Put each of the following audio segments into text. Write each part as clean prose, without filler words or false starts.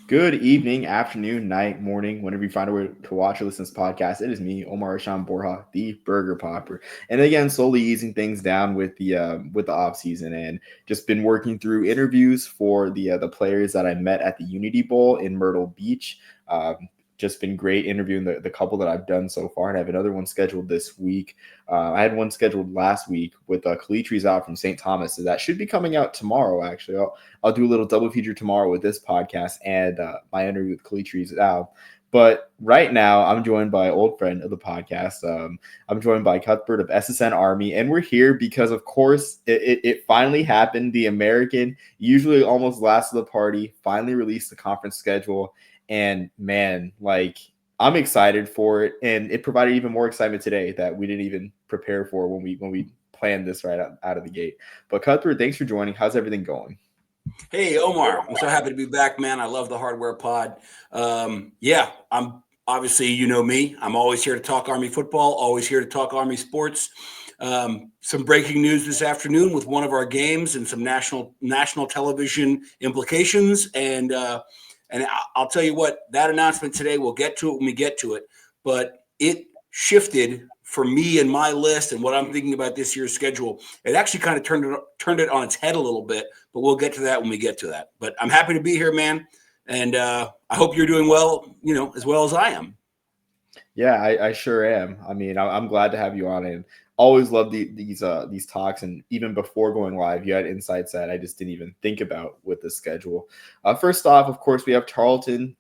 Good evening, afternoon, night, morning, whenever you find a way to watch or listen to this podcast. It is me, Omar Rashan Borja, the Burger Popper, and again, slowly easing things down with the off season, and just been working through interviews for the players that I met at the Unity Bowl in Myrtle Beach. Um, just been great interviewing the couple that I've done so far, and I have another one scheduled this week. I had one scheduled last week with Kalitri's out from St. Thomas, so that should be coming out tomorrow. Actually, I'll do a little double feature tomorrow with this podcast and my interview with Kalitri now. But right now, I'm joined by an old friend of the podcast. I'm joined by Cuthbert of SSN Army, and we're here because, of course, it finally happened. The American, usually almost last of the party, finally released the conference schedule, and man, like I'm excited for it, and it provided even more excitement today that we didn't even prepare for when we planned this right out of the gate. But Cuthbert, thanks for joining. How's everything going? Hey, Omar, I'm so happy to be back, man. I love the Hardware Pod. Yeah, I'm obviously, you know me. I'm always here to talk Army football, always here to talk Army sports. Some breaking news this afternoon with one of our games and some national television implications. And I'll tell you what, that announcement today, we'll get to it when we get to it. But it shifted for me and my list and what I'm thinking about this year's schedule. It actually kind of turned it on its head a little bit, but we'll get to that when we get to that. But I'm happy to be here, man. And I hope you're doing well, as well as I am. Yeah, I sure am. I mean, I'm glad to have you on, and always love these talks. And even before going live, you had insights that I just didn't even think about with the schedule. First off, of course, we have Tarleton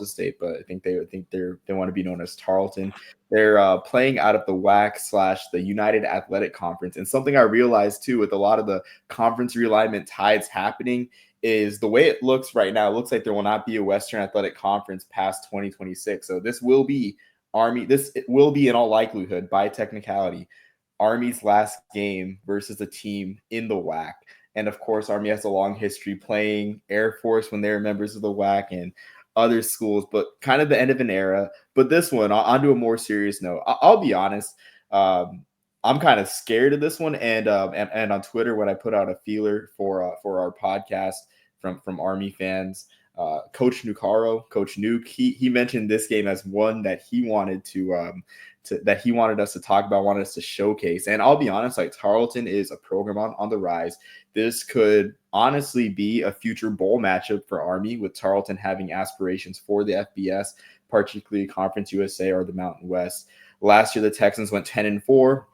State, but I think they want to be known as Tarleton. They're playing out of the WAC / the United Athletic Conference, and something I realized too with a lot of the conference realignment tides happening is the way it looks right now. It looks like there will not be a Western Athletic Conference past 2026. So this will be Army. It will be in all likelihood, by technicality, Army's last game versus a team in the WAC. And of course, Army has a long history playing Air Force when they were members of the WAC and other schools, but kind of the end of an era. But this one, onto a more serious note, I'll be honest. I'm kind of scared of this one, and on Twitter when I put out a feeler for our podcast from Army fans, Coach Coach Nuke, he mentioned this game as one that he wanted that he wanted us to talk about, wanted us to showcase. And I'll be honest, like Tarleton is a program on the rise. This could honestly be a future bowl matchup for Army, with Tarleton having aspirations for the FBS, particularly Conference USA or the Mountain West. Last year, the Texans went 10-4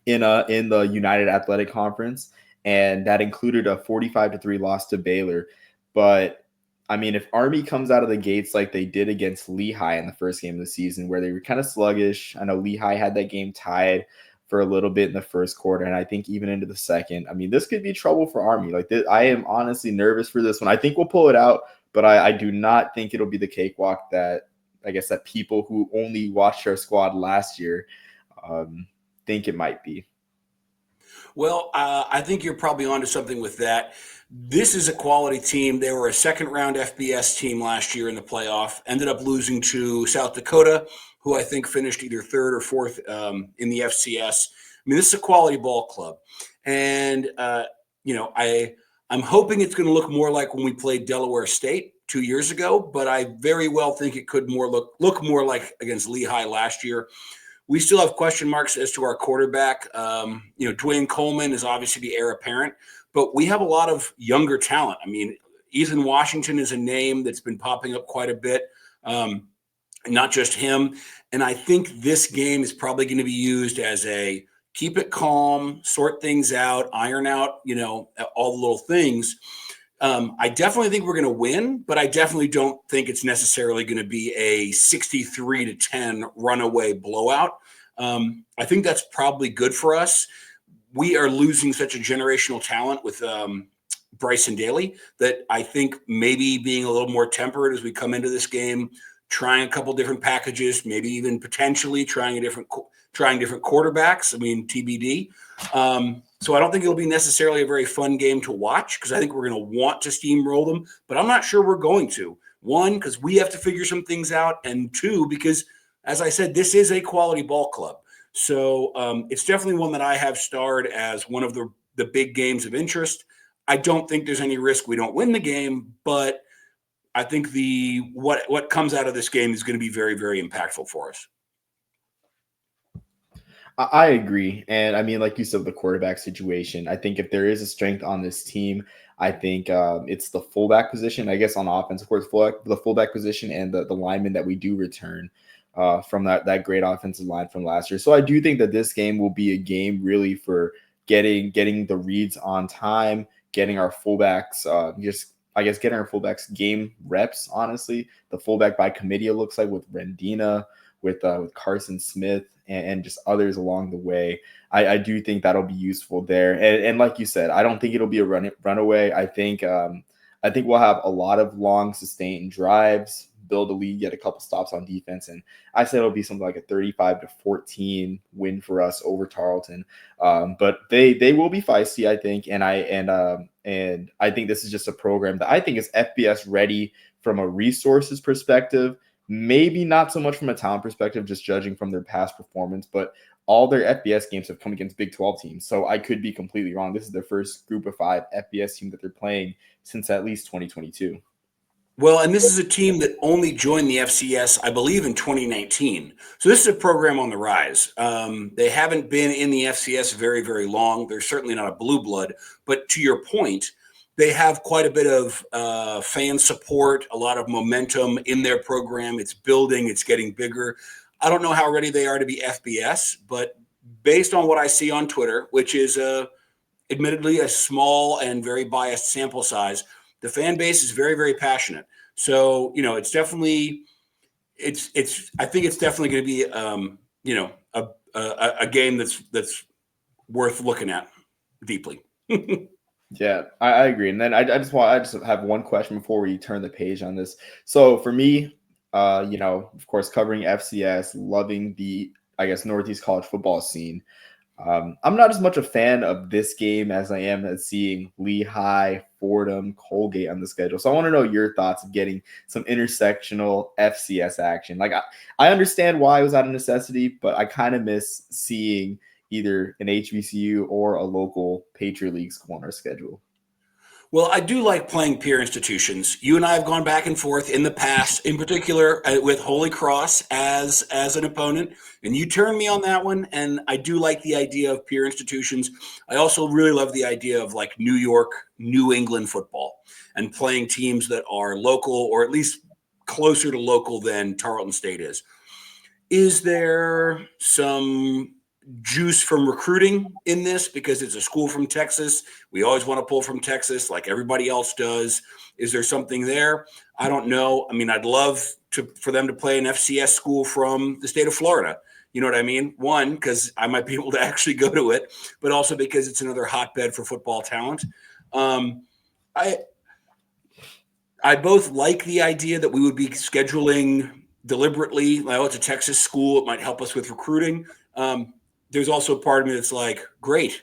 in the United Athletic Conference, and that included a 45-3 loss to Baylor. But I mean, if Army comes out of the gates like they did against Lehigh in the first game of the season, where they were kind of sluggish, I know Lehigh had that game tied for a little bit in the first quarter, and I think even into the second. I mean, this could be trouble for Army. Like I am honestly nervous for this one. I think we'll pull it out, but I do not think it'll be the cakewalk that I guess that people who only watched our squad last year think it might be. Well, I think you're probably onto something with that. This is a quality team. They were a second-round FBS team last year in the playoff, ended up losing to South Dakota, who I think finished either third or fourth in the FCS. I mean, this is a quality ball club. And, I'm hoping it's going to look more like when we played Delaware State 2 years ago, but I very well think it could look more like against Lehigh last year. We still have question marks as to our quarterback. Dwayne Coleman is obviously the heir apparent, but we have a lot of younger talent. I mean, Ethan Washington is a name that's been popping up quite a bit, not just him. And I think this game is probably going to be used as a keep it calm, sort things out, iron out, all the little things. I definitely think we're going to win, but I definitely don't think it's necessarily going to be a 63-10 runaway blowout. I think that's probably good for us. We are losing such a generational talent with Bryson Daly that I think maybe being a little more tempered as we come into this game, trying a couple different packages, maybe even potentially trying different quarterbacks. I mean, TBD. So I don't think it'll be necessarily a very fun game to watch because I think we're going to want to steamroll them, but I'm not sure we're going to. One, because we have to figure some things out, and two, because, as I said, this is a quality ball club. So it's definitely one that I have starred as one of the big games of interest. I don't think there's any risk we don't win the game, but I think what comes out of this game is going to be very, very impactful for us. I agree. And I mean, like you said, the quarterback situation, I think if there is a strength on this team, I think it's the fullback position. I guess on offense, of course, the fullback position and the linemen that we do return from that great offensive line from last year. So I do think that this game will be a game really for getting the reads on time, getting our fullbacks just I guess getting our fullbacks game reps. Honestly, the fullback by committee it looks like with Rendina, with Carson Smith and just others along the way. I do think that'll be useful there. And like you said, I don't think it'll be a runaway. I think we'll have a lot of long sustained drives, build a lead, get a couple stops on defense, and I said it'll be something like a 35-14 win for us over Tarleton. But they will be feisty, I think, and I think this is just a program that I think is FBS ready from a resources perspective. Maybe not so much from a talent perspective, just judging from their past performance, but all their FBS games have come against Big 12 teams. So I could be completely wrong. This is their first group of 5 FBS team that they're playing since at least 2022. Well, and this is a team that only joined the FCS, I believe, in 2019. So this is a program on the rise. They haven't been in the FCS very, very long. They're certainly not a blue blood. But to your point, they have quite a bit of fan support, a lot of momentum in their program. It's building, it's getting bigger. I don't know how ready they are to be FBS, but based on what I see on Twitter, which is admittedly a small and very biased sample size, the fan base is very, very passionate. So, it's definitely, I think it's definitely going to be, a game that's worth looking at deeply. Yeah, I agree. And then I just have one question before we turn the page on this. So for me, of course, covering FCS, loving the, I guess, Northeast college football scene. I'm not as much a fan of this game as I am at seeing Lehigh, Fordham, Colgate on the schedule. So I want to know your thoughts of getting some intersectional FCS action. Like I understand why it was out of necessity, but I kind of miss seeing either an HBCU or a local Patriot League school on our schedule. Well, I do like playing peer institutions. You and I have gone back and forth in the past, in particular with Holy Cross as an opponent, and you turned me on that one. And I do like the idea of peer institutions. I also really love the idea of like New York, New England football and playing teams that are local or at least closer to local than Tarleton State is. Is there some juice from recruiting in this because it's a school from Texas? We always want to pull from Texas like everybody else does. Is there something there? I don't know. I mean, I'd love for them to play an FCS school from the state of Florida. You know what I mean? One, because I might be able to actually go to it, but also because it's another hotbed for football talent. I both like the idea that we would be scheduling deliberately. Well, it's a Texas school. It might help us with recruiting. There's also a part of me that's like, great,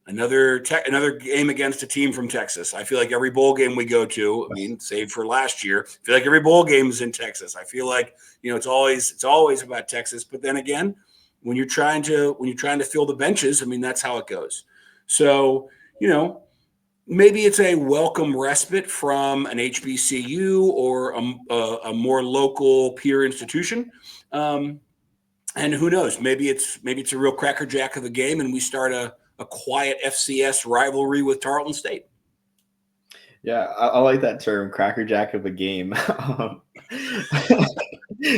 another game against a team from Texas. I feel like every bowl game we go to, I mean, save for last year, I feel like every bowl game is in Texas. I feel like, it's always about Texas. But then again, when you're trying to fill the benches, I mean, that's how it goes. So, maybe it's a welcome respite from an HBCU or a more local peer institution. And who knows? Maybe it's a real crackerjack of a game, and we start a quiet FCS rivalry with Tarleton State. Yeah, I like that term, crackerjack of a game.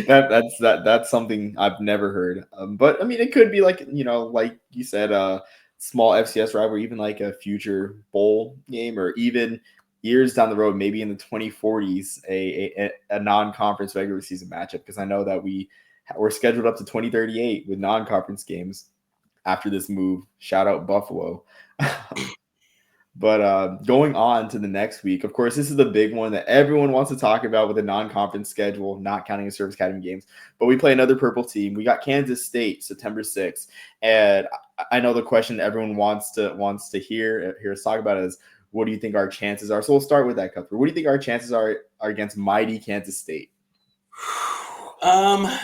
That's something I've never heard. But I mean, it could be like like you said, a small FCS rivalry, even like a future bowl game, or even years down the road, maybe in the 2040s, a non-conference regular season matchup. Because I know that we're scheduled up to 2038 with non-conference games after this move. Shout out Buffalo. But going on to the next week, of course, this is the big one that everyone wants to talk about with a non-conference schedule, not counting the Service Academy games. But we play another purple team. We got Kansas State, September 6th. And I know the question everyone wants to hear us talk about is, what do you think our chances are? So we'll start with that, Cuthbert. What do you think our chances are against mighty Kansas State? I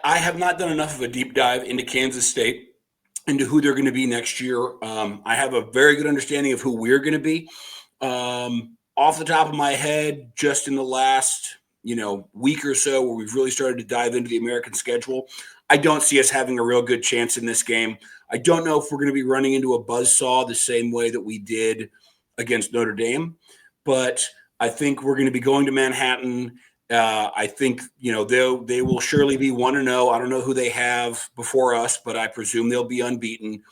have not done enough of a deep dive into Kansas State, into who they're going to be next year. I have a very good understanding of who we're going to be. Off the top of my head, just in the last week or so, where we've really started to dive into the American schedule, I don't see us having a real good chance in this game. I don't know if we're going to be running into a buzzsaw the same way that we did against Notre Dame, but I think we're going to be going to Manhattan. I think they will surely be 1-0. I don't know who they have before us, but I presume they'll be unbeaten.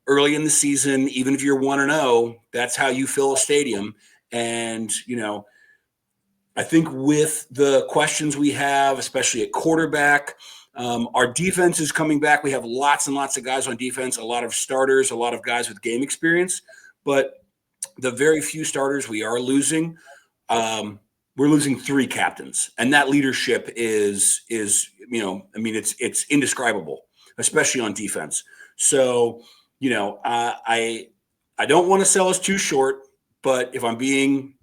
Early in the season, even if you're 1-0, that's how you fill a stadium. And I think with the questions we have, especially at quarterback, our defense is coming back. We have lots and lots of guys on defense, a lot of starters, a lot of guys with game experience, but the very few starters we are losing, we're losing 3 captains, and that leadership is it's indescribable, especially on defense. So I don't want to sell us too short, but if I'm being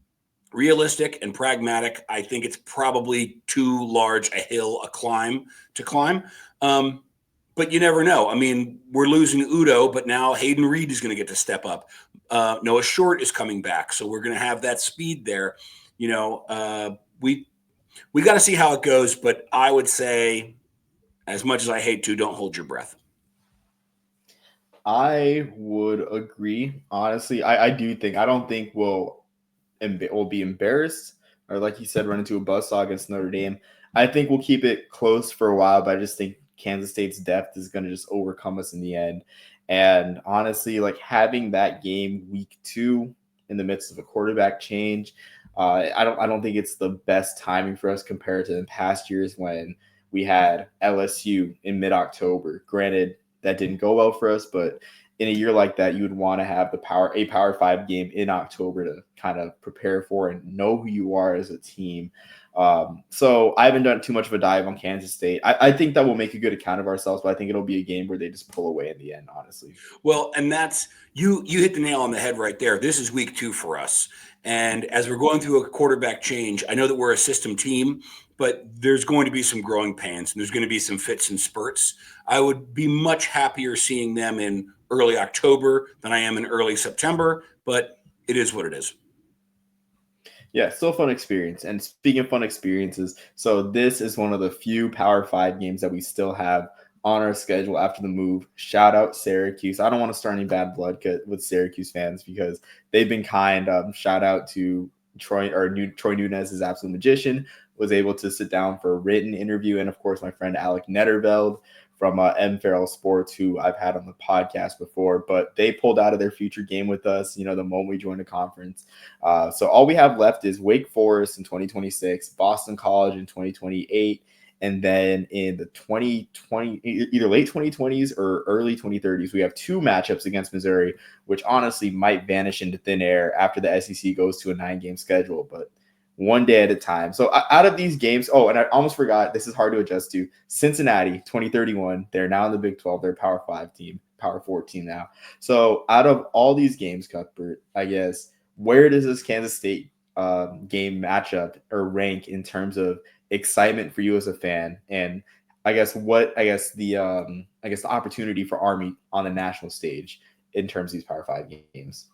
realistic and pragmatic, I think it's probably too large a hill to climb. But you never know. I mean, we're losing Udo, but now Hayden Reed is going to get to step up. Noah Short is coming back, so we're going to have that speed there. We got to see how it goes, but I would say, as much as I hate to, don't hold your breath. I would agree. Honestly, I don't think we'll be embarrassed or, like you said, run into a buzzsaw against Notre Dame. I think we'll keep it close for a while, but I just think Kansas State's depth is going to just overcome us in the end. And honestly, like having that game week 2 in the midst of a quarterback change, I don't think it's the best timing for us compared to in past years when we had LSU in mid-October. Granted, that didn't go well for us, but in a year like that, you would want to have a Power 5 game in October to kind of prepare for and know who you are as a team. So I haven't done too much of a dive on Kansas State. I think that we'll make a good account of ourselves, but I think it'll be a game where they just pull away in the end, honestly. Well, and that's you hit the nail on the head right there. This is week 2 for us. And as we're going through a quarterback change, I know that we're a system team, but there's going to be some growing pains and there's going to be some fits and spurts. I would be much happier seeing them in early October than I am in early September, but it is what it is. Yeah, still a fun experience. And speaking of fun experiences, so this is one of the few Power 5 games that we still have on our schedule after the move. Shout out Syracuse. I don't want to start any bad blood with Syracuse fans because they've been kind. Shout out to Troy Nunez, his absolute magician, was able to sit down for a written interview. And of course, my friend Alec Netterveld from M. Farrell Sports, who I've had on the podcast before, but they pulled out of their future game with us, the moment we joined the conference. So all we have left is Wake Forest in 2026, Boston College in 2028, and then in the 2020, either late 2020s or early 2030s, we have 2 matchups against Missouri, which honestly might vanish into thin air after the SEC goes to a 9-game schedule, but one day at a time. So out of these games, and I almost forgot, this is hard to adjust to. Cincinnati, 2031, they're now in the Big 12. They're Power 5 team, Power 4 team now. So out of all these games, Cuthbert, I guess, where does this Kansas State game matchup or rank in terms of excitement for you as a fan? And I guess the opportunity for Army on the national stage in terms of these Power 5 games?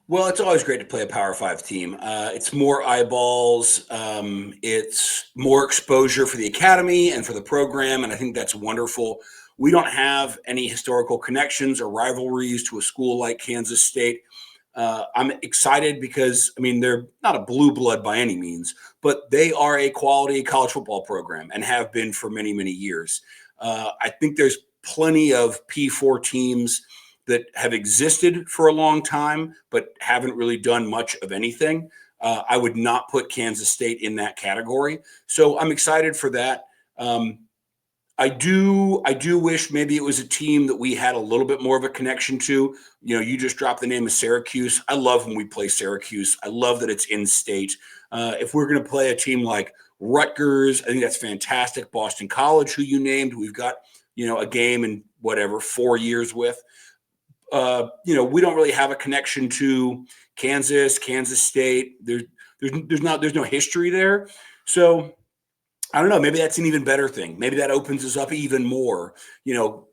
Well, it's always great to play a Power 5 team. It's more eyeballs. It's more exposure for the academy and for the program, and I think that's wonderful. We don't have any historical connections or rivalries to a school like Kansas State. I'm excited because, they're not a blue blood by any means, but they are a quality college football program and have been for many, many years. I think there's plenty of P4 teams that have existed for a long time, but haven't really done much of anything. I would not put Kansas State in that category. So I'm excited for that. I do wish maybe it was a team that we had a little bit more of a connection to. You just dropped the name of Syracuse. I love when we play Syracuse. I love that it's in state. If we're going to play a team like Rutgers, I think that's fantastic. Boston College, who you named, we've got, a game in 4 years with. We don't really have a connection to Kansas State. There's no history there. So I don't know, maybe that's an even better thing. Maybe that opens us up even more,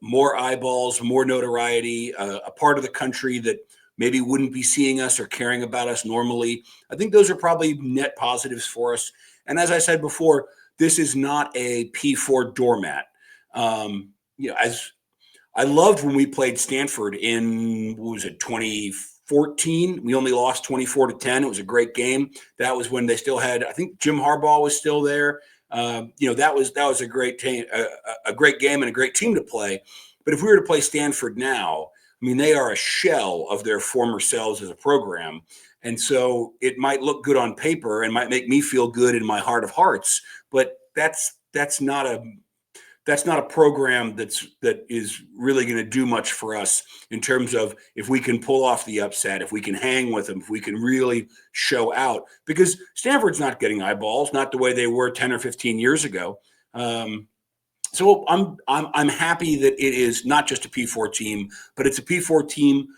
more eyeballs, more notoriety, a part of the country that maybe wouldn't be seeing us or caring about us normally. I think those are probably net positives for us. And as I said before, this is not a P4 doormat. As I loved when we played Stanford in, what was it, 2014. We only lost 24-10. It was a great game. That was when they still had, I think Jim Harbaugh was still there. That was a great a great game and a great team to play. But if we were to play Stanford now, I mean, they are a shell of their former selves as a program. And so it might look good on paper and might make me feel good in my heart of hearts, but that's not a program that is really going to do much for us in terms of if we can pull off the upset, if we can hang with them, if we can really show out. Because Stanford's not getting eyeballs, not the way they were 10 or 15 years ago. So I'm happy that it is not just a P4 team, but it's a P4 team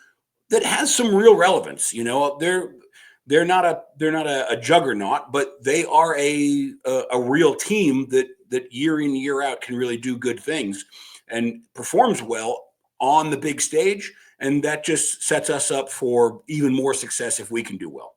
that has some real relevance. They're not a juggernaut, but they are a real team that year in, year out can really do good things and performs well on the big stage. And that just sets us up for even more success if we can do well.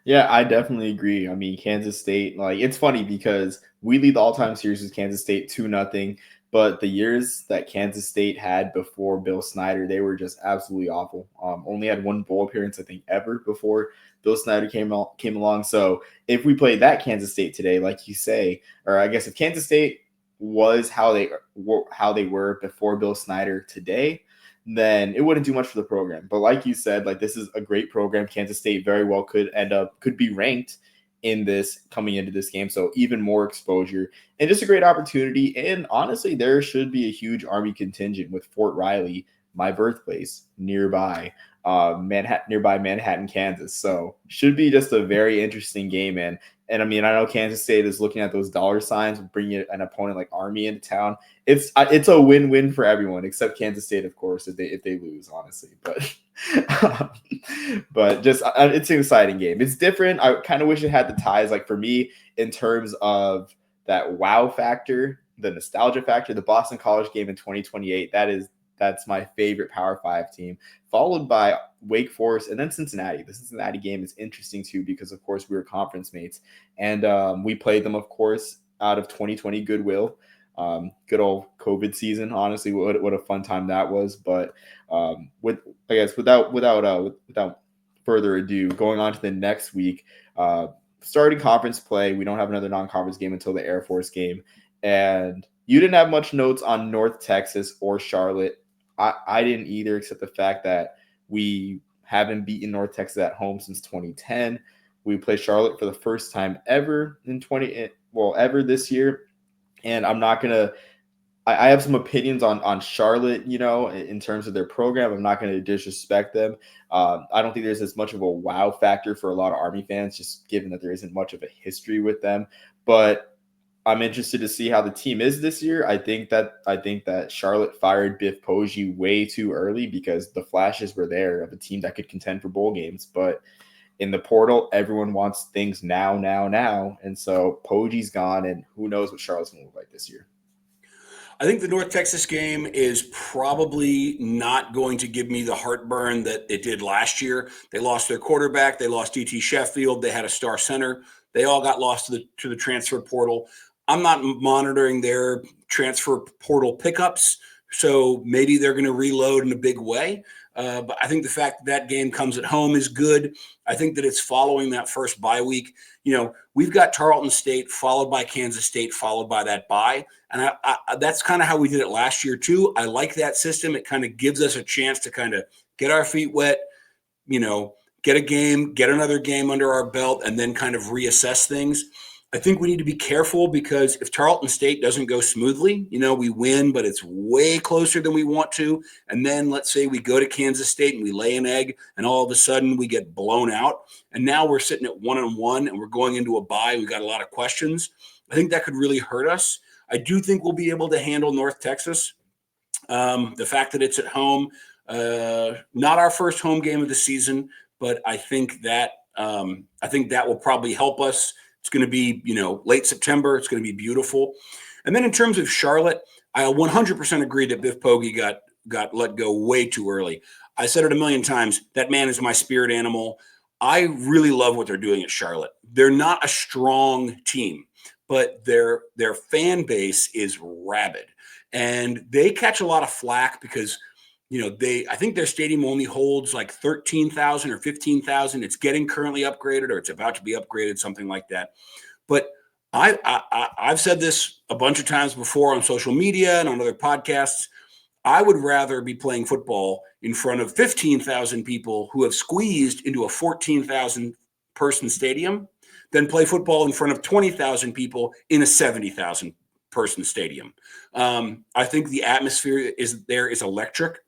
Yeah, I definitely agree. I mean, Kansas State, like it's funny because we lead the all-time series with Kansas State 2-0, but the years that Kansas State had before Bill Snyder, they were just absolutely awful. Only had one bowl appearance, I think, ever before Bill Snyder came along. So if we played that Kansas State today, like you say, or I guess if Kansas State was how they were before Bill Snyder today, then it wouldn't do much for the program. But like you said, like this is a great program. Kansas State very well could be ranked in this coming into this game. So even more exposure and just a great opportunity. And honestly, there should be a huge Army contingent with Fort Riley, my birthplace, nearby Manhattan, Kansas. So should be just a very interesting game. And I mean, I know Kansas State is looking at those dollar signs, bringing an opponent like Army into town. It's a win-win for everyone except Kansas State, of course, if they lose, honestly. But but just it's an exciting game. It's different. I kind of wish it had the ties. Like for me, in terms of that wow factor, the nostalgia factor, the Boston College game in 2028. That's my favorite Power 5 team, followed by Wake Forest and then Cincinnati. The Cincinnati game is interesting too because, of course, we were conference mates. And we played them, of course, out of 2020 goodwill. Good old COVID season. Honestly, what a fun time that was. But without further ado, going on to the next week, starting conference play. We don't have another non-conference game until the Air Force game. And you didn't have much notes on North Texas or Charlotte. I didn't either, except the fact that we haven't beaten North Texas at home since 2010. We play Charlotte for the first time ever ever this year. And I'm not going to – I have some opinions on Charlotte, in terms of their program. I'm not going to disrespect them. I don't think there's as much of a wow factor for a lot of Army fans, just given that there isn't much of a history with them. But I'm interested to see how the team is this year. I think that Charlotte fired Biff Poggi way too early because the flashes were there of a team that could contend for bowl games. But in the portal, everyone wants things now. And so Poggi's gone, and who knows what Charlotte's going to look like this year. I think the North Texas game is probably not going to give me the heartburn that it did last year. They lost their quarterback. They lost D.T. Sheffield. They had a star center. They all got lost to the transfer portal. I'm not monitoring their transfer portal pickups, so maybe they're going to reload in a big way. But I think the fact that game comes at home is good. I think that it's following that first bye week. We've got Tarleton State followed by Kansas State followed by that bye. And that's kind of how we did it last year too. I like that system. It kind of gives us a chance to kind of get our feet wet, get a game, get another game under our belt, and then kind of reassess things. I think we need to be careful because if Tarleton State doesn't go smoothly, we win, but it's way closer than we want to. And then let's say we go to Kansas State and we lay an egg and all of a sudden we get blown out. And now we're sitting at 1-1 and we're going into a bye. We've got a lot of questions. I think that could really hurt us. I do think we'll be able to handle North Texas. The fact that it's at home, not our first home game of the season, but I think that will probably help us. It's going to be, late September. It's going to be beautiful. And then in terms of Charlotte, I 100% agree that Biff Poggi got let go way too early. I said it a million times. That man is my spirit animal. I really love what they're doing at Charlotte. They're not a strong team, but their fan base is rabid, and they catch a lot of flack because I think their stadium only holds like 13,000 or 15,000. It's getting currently upgraded, or it's about to be upgraded, something like that. But I've said this a bunch of times before on social media and on other podcasts. I would rather be playing football in front of 15,000 people who have squeezed into a 14,000 person stadium than play football in front of 20,000 people in a 70,000 person stadium. I think the atmosphere is electric.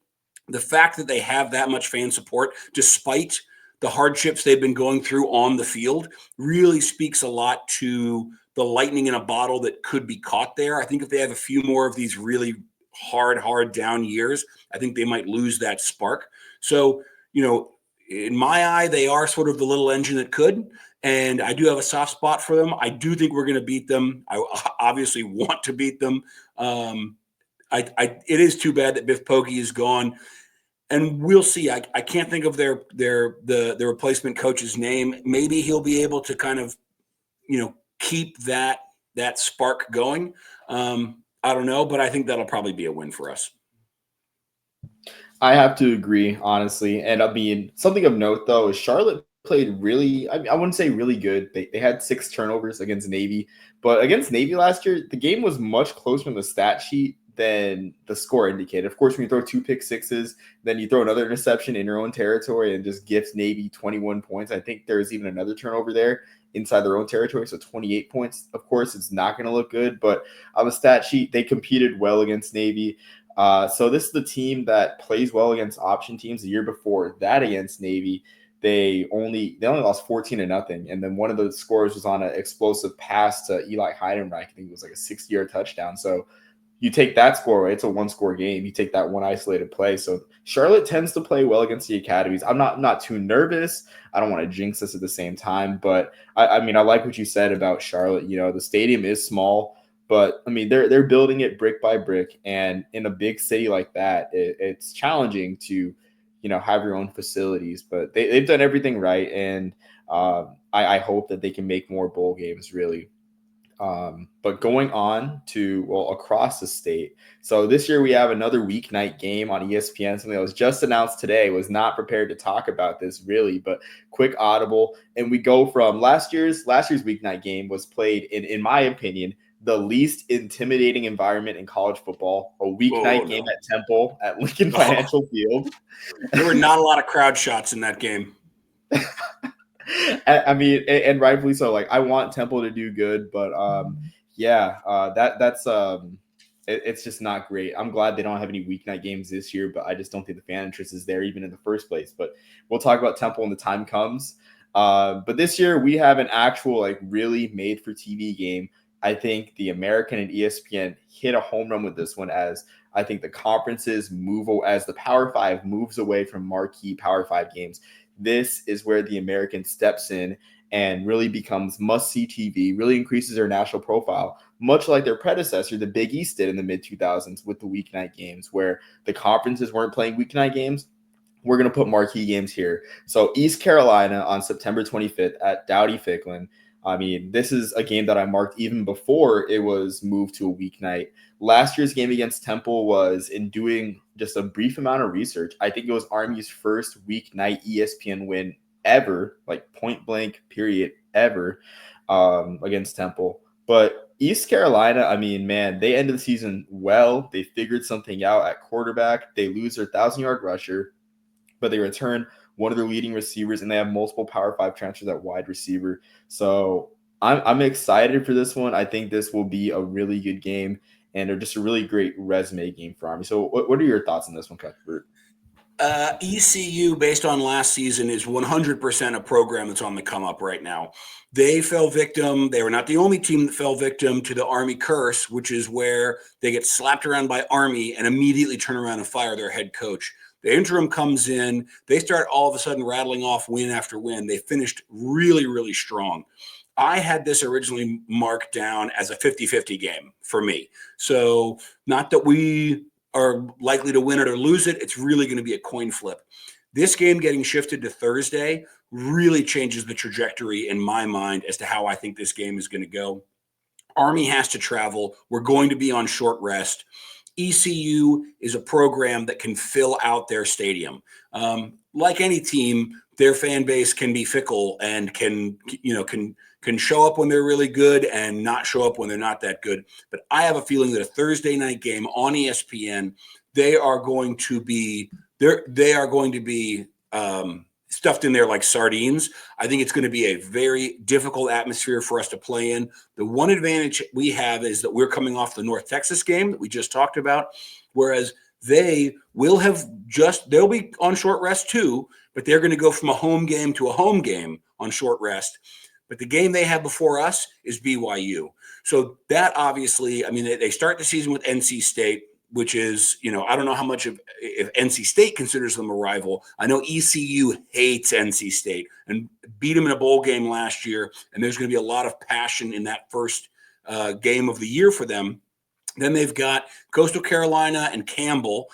The fact that they have that much fan support, despite the hardships they've been going through on the field, really speaks a lot to the lightning in a bottle that could be caught there. I think if they have a few more of these really hard down years, I think they might lose that spark. So, in my eye, they are sort of the little engine that could. And I do have a soft spot for them. I do think we're going to beat them. I obviously want to beat them. It is too bad that Biff Poggi is gone, and we'll see. I can't think of the replacement coach's name. Maybe he'll be able to kind of keep that spark going. I don't know, but I think that'll probably be a win for us. I have to agree, honestly. And I mean, something of note though is Charlotte played really, I wouldn't say really good. They had 6 turnovers against Navy, but against Navy last year, the game was much closer in the stat sheet than the score indicated. Of course, when you throw 2 pick sixes, then you throw another interception in your own territory and just gift Navy 21 points. I think there's even another turnover there inside their own territory, so 28 points. Of course, it's not going to look good, but on the stat sheet, they competed well against Navy. So this is the team that plays well against option teams. The year before that against Navy, they only lost 14-0, and then one of the scores was on an explosive pass to Eli Heidenreich. I think it was like a 60-yard touchdown. So you take that score away, it's a 1-score game. You take that one isolated play. So Charlotte tends to play well against the academies. I'm not too nervous. I don't want to jinx this at the same time, but I mean, I like what you said about Charlotte. The stadium is small, but I mean, they're building it brick by brick, and in a big city like that, it's challenging to have your own facilities. But they've done everything right, and I hope that they can make more bowl games, really. But going on to, across the state. So this year we have another weeknight game on ESPN, something that was just announced today. Was not prepared to talk about this really, but quick audible. And we go from last year's weeknight game was played in my opinion, the least intimidating environment in college football, a weeknight game at Temple at Lincoln Financial Field. There were not a lot of crowd shots in that game. I mean, and rightfully so. Like, I want Temple to do good, but it's just not great. I'm glad they don't have any weeknight games this year, but I just don't think the fan interest is there even in the first place. But we'll talk about Temple when the time comes. But this year we have an actual really made for TV game. I think the American and ESPN hit a home run with this one, as I think the conferences as the Power 5 moves away from marquee Power 5 games. This is where the American steps in and really becomes must-see TV, really increases their national profile, much like their predecessor, the Big East, did in the mid-2000s with the weeknight games, where the conferences weren't playing weeknight games. We're going to put marquee games here. So East Carolina on September 25th at Dowdy-Ficklen. I mean, this is a game that I marked even before it was moved to a weeknight. Last year's game against Temple was, in doing just a brief amount of research, I think it was Army's first weeknight ESPN win ever, like point blank period ever, against Temple. But East Carolina, I mean, man, they ended the season well. They figured something out at quarterback. They lose their 1,000-yard rusher, but they return one of their leading receivers, and they have multiple Power 5 transfers at wide receiver. So I'm excited for this one. I think this will be a really good game, and they're just a really great resume game for Army. So what are your thoughts on this one, Cuthbert? ECU, based on last season, is 100% a program that's on the come up right now. They fell victim. They were not the only team that fell victim to the Army curse, which is where they get slapped around by Army and immediately turn around and fire their head coach. The interim comes in. They start all of a sudden rattling off win after win. They finished really, really strong. I had this originally marked down as a 50-50 game for me. So not that we are likely to win it or lose it. It's really going to be a coin flip. This game getting shifted to Thursday really changes the trajectory in my mind as to how I think this game is going to go. Army has to travel. We're going to be on short rest. ECU is a program that can fill out their stadium. Like any team, their fan base can be fickle and can show up when they're really good and not show up when they're not that good. But I have a feeling that a Thursday night game on ESPN, they are going to be stuffed in there like sardines. I think it's going to be a very difficult atmosphere for us to play in. The one advantage we have is that we're coming off the North Texas game that we just talked about, whereas they'll be on short rest too, but they're going to go from a home game to a home game on short rest. But the game they have before us is BYU. So that obviously, I mean, they start the season with NC State, which is, I don't know how much if NC State considers them a rival. I know ECU hates NC State and beat them in a bowl game last year, and there's going to be a lot of passion in that first game of the year for them. Then they've got Coastal Carolina and Campbell.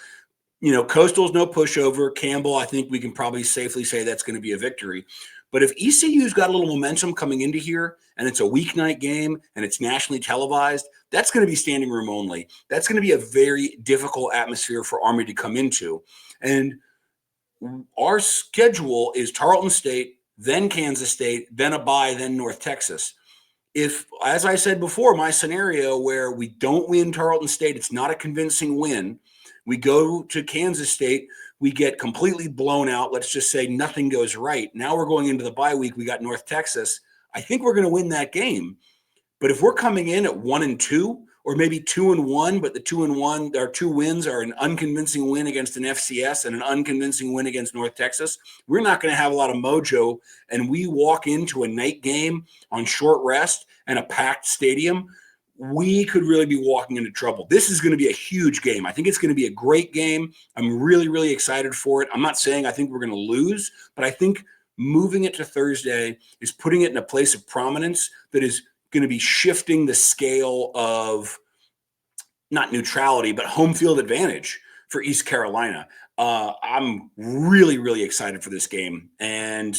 Coastal's no pushover. Campbell, I think we can probably safely say that's going to be a victory. But if ECU's got a little momentum coming into here and it's a weeknight game and it's nationally televised, that's going to be standing room only. That's going to be a very difficult atmosphere for Army to come into. And our schedule is Tarleton State, then Kansas State, then a bye, then North Texas. If, as I said before, my scenario where we don't win Tarleton State, it's not a convincing win. We go to Kansas State, we get completely blown out. Let's just say nothing goes right. Now we're going into the bye week. We got North Texas. I think we're going to win that game. But if we're coming in at 1-2, or maybe 2-1, but the 2-1, our 2 wins are an unconvincing win against an FCS and an unconvincing win against North Texas, we're not going to have a lot of mojo. And we walk into a night game on short rest and a packed stadium, we could really be walking into trouble. This is going to be a huge game. I think it's going to be a great game. I'm really, really excited for it. I'm not saying I think we're going to lose, but I think moving it to Thursday is putting it in a place of prominence that is going to be shifting the scale of not neutrality, but home field advantage for East Carolina. I'm really, really excited for this game. And,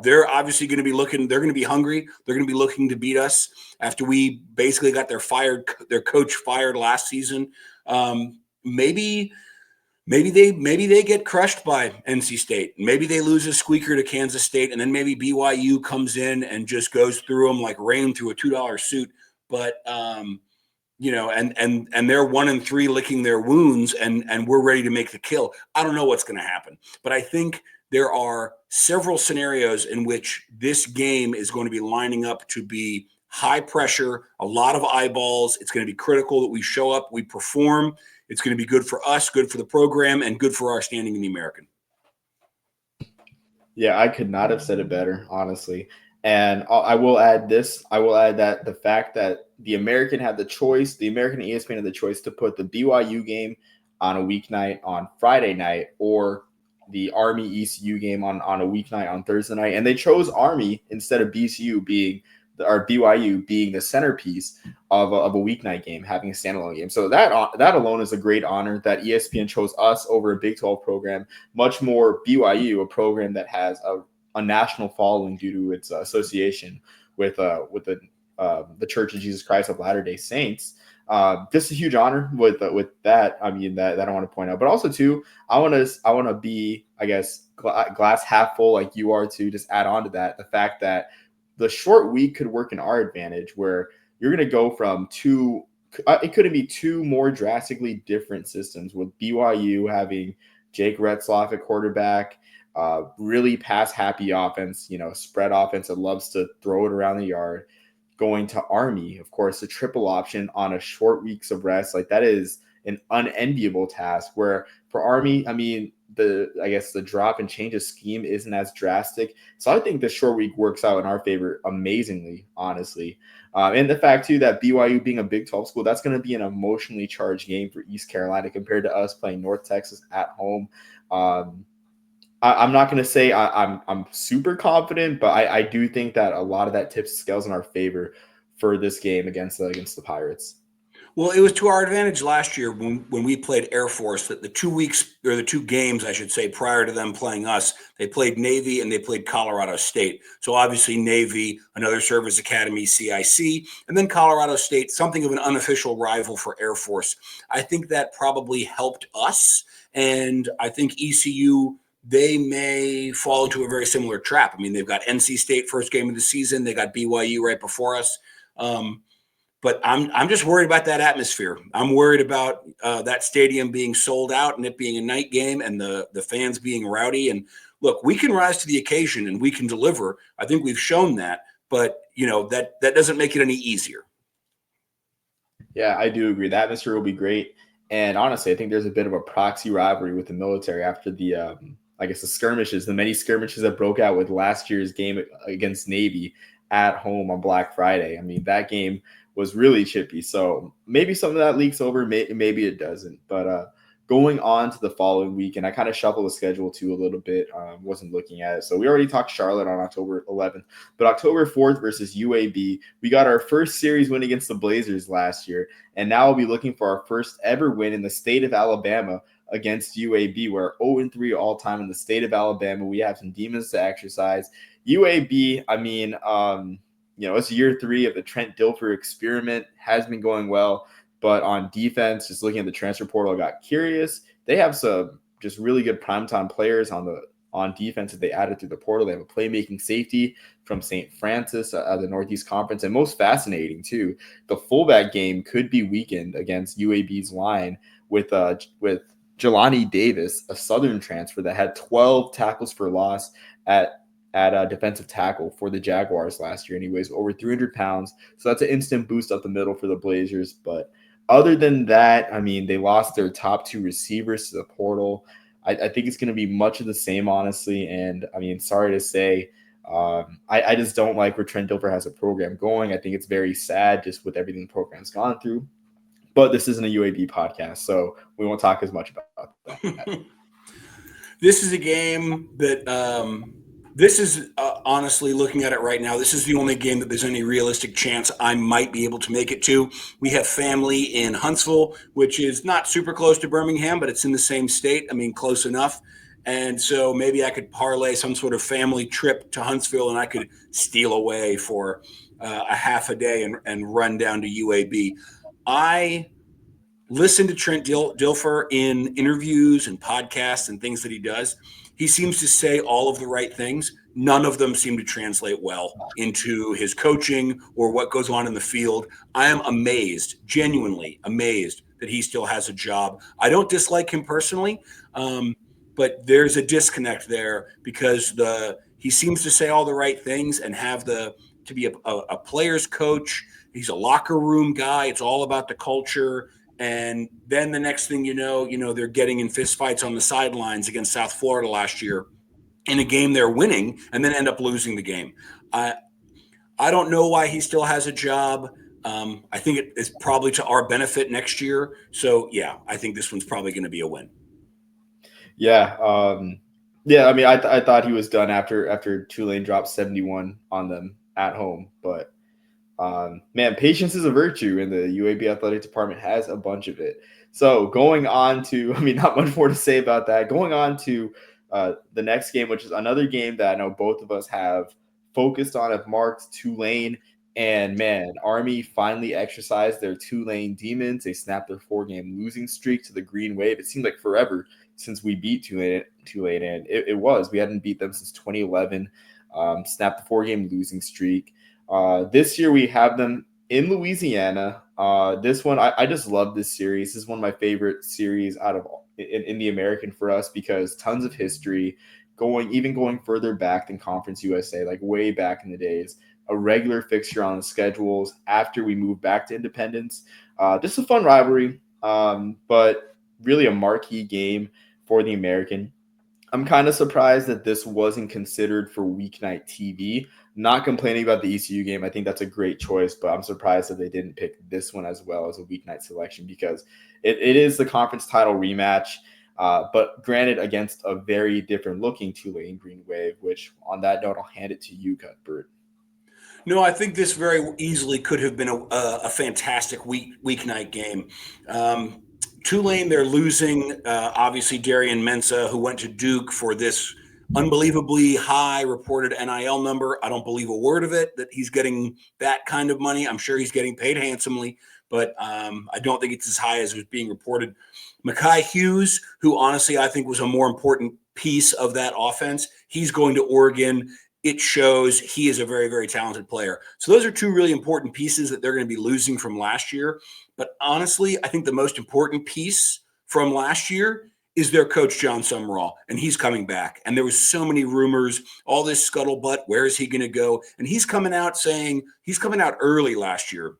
they're obviously going to be they're going to be hungry. They're going to be looking to beat us after we basically got their coach fired last season. Maybe they get crushed by NC State. Maybe they lose a squeaker to Kansas State, and then maybe BYU comes in and just goes through them like rain through a $2 suit. But and they're 1-3 licking their wounds, and we're ready to make the kill. I don't know what's going to happen, but I think there are several scenarios in which this game is going to be lining up to be high pressure, a lot of eyeballs. It's going to be critical that we show up, we perform. It's going to be good for us, good for the program, and good for our standing in the American. Yeah, I could not have said it better, honestly. And I will add this. I will add that the fact that the American had the choice, the American ESPN had the choice to put the BYU game on a weeknight on Friday night or the Army ECU game on a weeknight on Thursday night. And they chose Army instead of BYU being the centerpiece of a weeknight game, having a standalone game. So that alone is a great honor that ESPN chose us over a Big 12 program, much more BYU, a program that has a national following due to its association with the Church of Jesus Christ of Latter-day Saints. Just a huge honor with that. I mean, that I want to point out, but also too, I want to be, I guess, glass half full like you are too. Just add on to that the fact that the short week could work in our advantage, where you're going to go from it couldn't be 2 more drastically different systems, with BYU having Jake Retzloff at quarterback, really pass happy offense, spread offense that loves to throw it around the yard, going to Army, of course, the triple option on a short weeks of rest. Like, that is an unenviable task, where for Army, I mean, the drop and change of scheme isn't as drastic. So I think the short week works out in our favor amazingly, honestly. And the fact too that BYU being a Big 12 school, that's going to be an emotionally charged game for East Carolina compared to us playing North Texas at home. I'm not going to say I'm super confident, but I do think that a lot of that tips scales in our favor for this game against the Pirates. Well, it was to our advantage last year when we played Air Force that the 2 weeks or the two games, I should say, prior to them playing us, they played Navy and they played Colorado State. So obviously Navy, another service academy, CIC, and then Colorado State, something of an unofficial rival for Air Force. I think that probably helped us. And I think ECU, they may fall into a very similar trap. I mean, they've got NC State first game of the season. They got BYU right before us. But I'm just worried about that atmosphere. I'm worried about that stadium being sold out and it being a night game and the fans being rowdy. And look, we can rise to the occasion and we can deliver. I think we've shown that, but that doesn't make it any easier. Yeah, I do agree. The atmosphere will be great. And honestly, I think there's a bit of a proxy rivalry with the military after the, I guess, the skirmishes, the many skirmishes that broke out with last year's game against Navy at home on Black Friday. I mean, that game was really chippy. So maybe some of that leaks over, maybe it doesn't. But going on to the following week, and I kind of shuffled the schedule too a little bit, wasn't looking at it. So we already talked Charlotte on October 11th, but October 4th versus UAB, we got our first series win against the Blazers last year, and now we'll be looking for our first ever win in the state of Alabama against UAB. We're 0-3 all time in the state of Alabama. We have some demons to exercise. UAB, I mean, it's year 3 of the Trent Dilfer experiment, has been going well. But on defense, just looking at the transfer portal, I got curious. They have some just really good primetime players on defense that they added through the portal. They have a playmaking safety from St. Francis of the Northeast Conference. And most fascinating, too, the fullback game could be weakened against UAB's line with Jelani Davis, a Southern transfer that had 12 tackles for loss at defensive tackle for the Jaguars last year, and he weighs over 300 pounds. So that's an instant boost up the middle for the Blazers. But other than that, I mean, they lost their top 2 receivers to the portal. I think it's going to be much of the same, honestly. And I mean, sorry to say, I just don't like where Trent Dilfer has a program going. I think it's very sad just with everything the program's gone through. But this isn't a UAB podcast, so we won't talk as much about that. This is a game that this is honestly, looking at it right now, this is the only game that there's any realistic chance I might be able to make it to. We have family in Huntsville, which is not super close to Birmingham, but it's in the same state. I mean, close enough. And so maybe I could parlay some sort of family trip to Huntsville and I could steal away for a half a day and run down to UAB. I listen to Trent Dilfer in interviews and podcasts and things that he does. He seems to say all of the right things. None of them seem to translate well into his coaching or what goes on in the field. I am amazed, genuinely amazed, that he still has a job. I don't dislike him personally, but there's a disconnect there because he seems to say all the right things and have to be a player's coach. He's a locker room guy. It's all about the culture. And then the next thing you know, they're getting in fistfights on the sidelines against South Florida last year in a game they're winning and then end up losing the game. I don't know why he still has a job. I think it is probably to our benefit next year. So, yeah, I think this one's probably going to be a win. Yeah. I mean, I thought he was done after Tulane dropped 71 on them at home. But man, patience is a virtue, and the UAB athletic department has a bunch of it. So going on to, I mean, not much more to say about that. Going on to the next game, which is another game that I know both of us have focused on, have marked Tulane. And man, Army finally exercised their Tulane demons. They snapped their 4-game losing streak to the Green Wave. It seemed like forever since we beat Tulane, and it was. We hadn't beat them since 2011. Snapped the 4-game losing streak. This year we have them in Louisiana. This one, I just love this series. This is one of my favorite series out of in the American for us because tons of history, going further back than Conference USA, like way back in the days. A regular fixture on the schedules after we moved back to independence. Just a fun rivalry, but really a marquee game for the American. I'm kind of surprised that this wasn't considered for weeknight TV. Not complaining about the ECU game. I think that's a great choice, but I'm surprised that they didn't pick this one as well as a weeknight selection because it is the conference title rematch, but granted against a very different looking Tulane Green Wave, which on that note, I'll hand it to you, Cuthbert. No, I think this very easily could have been a fantastic weeknight game. Um, Tulane, they're losing, obviously, Darian Mensah, who went to Duke for this unbelievably high reported NIL number. I don't believe a word of it that he's getting that kind of money. I'm sure he's getting paid handsomely, but I don't think it's as high as was being reported. Mekhi Hughes, who honestly I think was a more important piece of that offense, he's going to Oregon. It shows he is a very, very talented player. So those are two really important pieces that they're going to be losing from last year. But honestly, I think the most important piece from last year is their coach, John Summerall, and he's coming back. And there was so many rumors, all this scuttlebutt, where is he going to go? And he's coming out saying, he's coming out early last year.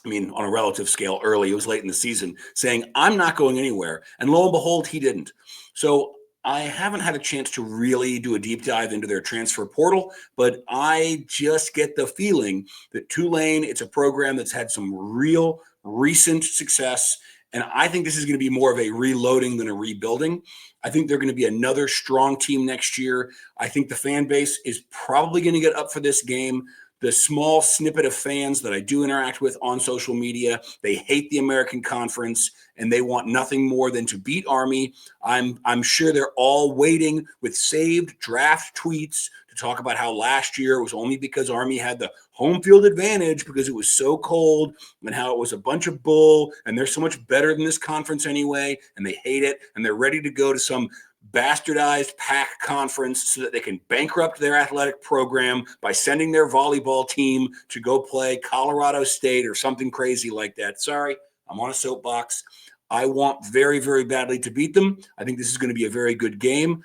I mean, on a relative scale, early, it was late in the season, saying, I'm not going anywhere. And lo and behold, he didn't. So I haven't had a chance to really do a deep dive into their transfer portal, but I just get the feeling that Tulane, it's a program that's had some real recent success. And I think this is going to be more of a reloading than a rebuilding. I think they're going to be another strong team next year. I think the fan base is probably going to get up for this game. The small snippet of fans that I do interact with on social media, they hate the American Conference and they want nothing more than to beat Army. I'm sure they're all waiting with saved draft tweets to talk about how last year it was only because Army had the home field advantage because it was so cold, and how it was a bunch of bull and they're so much better than this conference anyway, and they hate it and they're ready to go to some bastardized PAC conference so that they can bankrupt their athletic program by sending their volleyball team to go play Colorado State or something crazy like that. Sorry, I'm on a soapbox. I want very, very badly to beat them. I think this is going to be a very good game.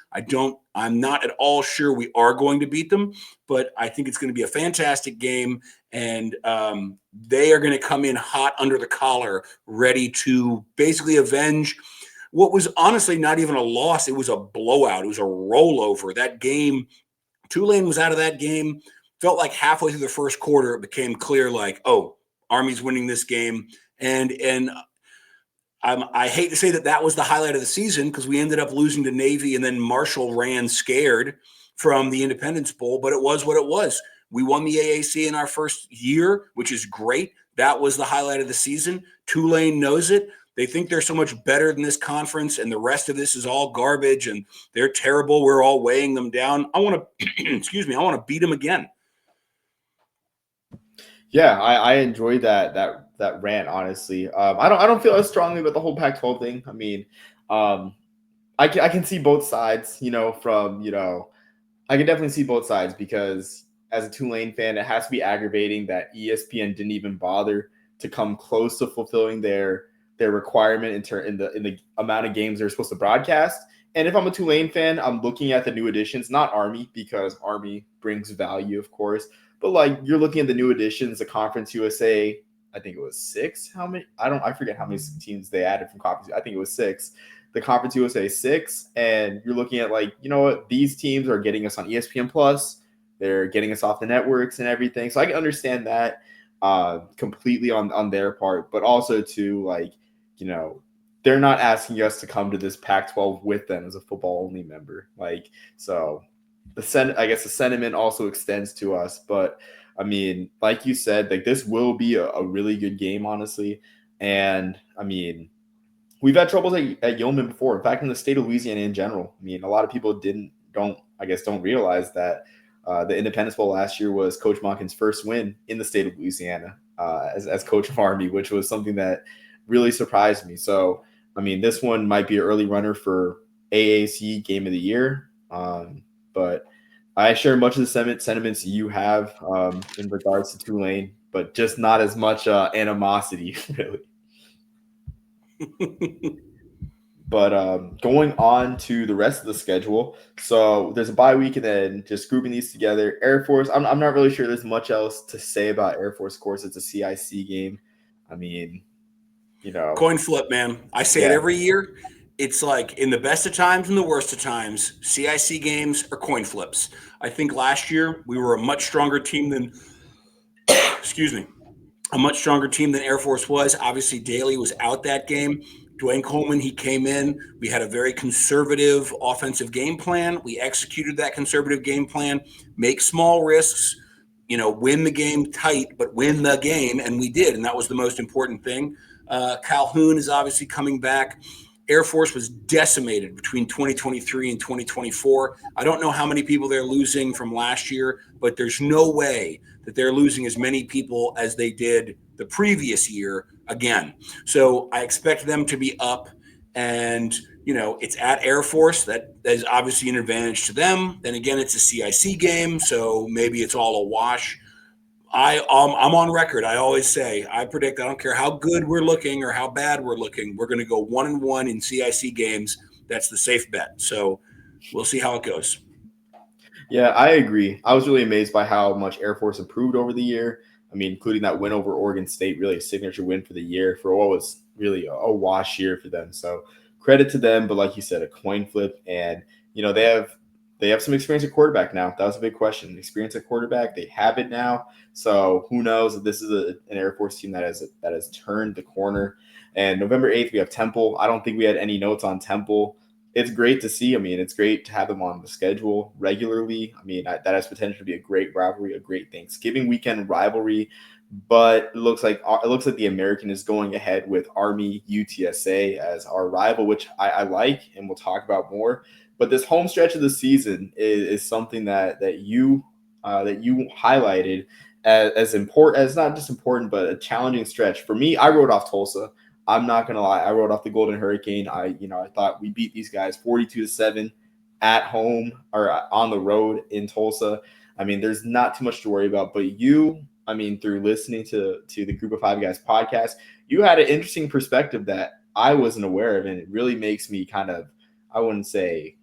I'm not at all sure we are going to beat them, but I think it's going to be a fantastic game. And they are going to come in hot under the collar, ready to basically avenge what was honestly not even a loss. It was a blowout. It was a rollover. That game, Tulane was out of that game. Felt like halfway through the first quarter, it became clear like, oh, Army's winning this game. And I hate to say that was the highlight of the season because we ended up losing to Navy and then Marshall ran scared from the Independence Bowl, but it was what it was. We won the AAC in our first year, which is great. That was the highlight of the season. Tulane knows it. They think they're so much better than this conference, and the rest of this is all garbage, and they're terrible. We're all weighing them down. I want to, excuse me, I want to beat them again. Yeah, I enjoyed that rant. Honestly, I don't feel as strongly about the whole Pac-12 thing. I mean, I can see both sides. I can definitely see both sides because as a Tulane fan, it has to be aggravating that ESPN didn't even bother to come close to fulfilling their requirement in the amount of games they're supposed to broadcast. And if I'm a Tulane fan, I'm looking at the new additions, not Army, because Army brings value, of course. But like you're looking at the new additions, the Conference USA, I think it was 6. How many? I forget how many teams they added from Conference. I think it was 6. The Conference USA 6, and you're looking at like, you know what, these teams are getting us on ESPN Plus, they're getting us off the networks and everything. So I can understand that completely on their part, but also to like, they're not asking us to come to this Pac-12 with them as a football only member. Like, so I guess the sentiment also extends to us. But I mean, like you said, like this will be a really good game, honestly. And I mean, we've had troubles at Yeoman before. In fact, in the state of Louisiana in general. I mean, a lot of people don't realize that the Independence Bowl last year was Coach Monken's first win in the state of Louisiana as coach of Army, which was something that really surprised me. So, I mean, this one might be an early runner for AAC Game of the Year. But I share much of the sentiments you have in regards to Tulane, but just not as much animosity, really. But going on to the rest of the schedule, so there's a bye week and then just grouping these together. Air Force, I'm not really sure there's much else to say about Air Force. Of course, it's a CIC game. I mean, Coin flip, man. I say it every year. It's like in the best of times and the worst of times, CIC games are coin flips. I think last year we were a much stronger team than, excuse me, a much stronger team than Air Force was. Obviously, Daly was out that game. Dwayne Coleman, he came in. We had a very conservative offensive game plan. We executed that conservative game plan, make small risks, win the game tight, but win the game, and we did, and that was the most important thing. Calhoun is obviously coming back. Air Force was decimated between 2023 and 2024. I don't know how many people they're losing from last year, but there's no way that they're losing as many people as they did the previous year again. So I expect them to be up, and it's at Air Force. That is obviously an advantage to them. Then again, it's a CIC game, so maybe it's all a wash. I'm on record. I always say I predict. I don't care how good we're looking or how bad we're looking. We're going to go 1-1 in CIC games. That's the safe bet. So we'll see how it goes. Yeah, I agree. I was really amazed by how much Air Force improved over the year. I mean, including that win over Oregon State, really a signature win for the year for what was really a wash year for them. So credit to them, but like you said, a coin flip, and they have some experience at quarterback now. That was a big question. Experience at quarterback, they have it now. So who knows if this is an Air Force team that has turned the corner. And November 8th, we have Temple. I don't think we had any notes on Temple. It's great to see. I mean, it's great to have them on the schedule regularly. I mean, that has potential to be a great rivalry, a great Thanksgiving weekend rivalry. But it looks like the American is going ahead with Army UTSA as our rival, which I like, and we'll talk about more. But this home stretch of the season is something that you highlighted as important, as not just important, but a challenging stretch. For me, I wrote off Tulsa. I'm not gonna lie. I wrote off the Golden Hurricane. I thought we beat these guys 42-7 at home or on the road in Tulsa. I mean, there's not too much to worry about. But I mean, through listening to the Group of Five Guys podcast, you had an interesting perspective that I wasn't aware of, and it really makes me kind of, I wouldn't say,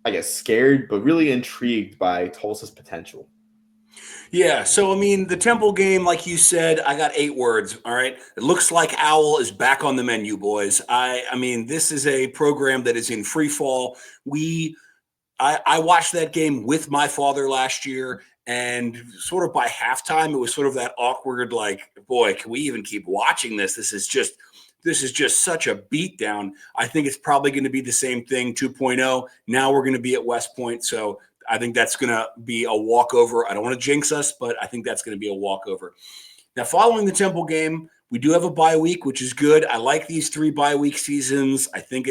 I guess, scared, but really intrigued by Tulsa's potential. Yeah, so I mean, the Temple game, like you said, I got 8 words. All right, it looks like Owl is back on the menu, boys. I mean, this is a program that is in free fall. I watched that game with my father last year, and sort of by halftime, it was sort of that awkward, like, boy, can we even keep watching this? This is just such a beatdown. I think it's probably going to be the same thing 2.0. Now we're going to be at West Point, so I think that's going to be a walkover. I don't want to jinx us, but I think that's going to be a walkover. Now, following the Temple game, we do have a bye week, which is good. I like these 3 bye week seasons. I think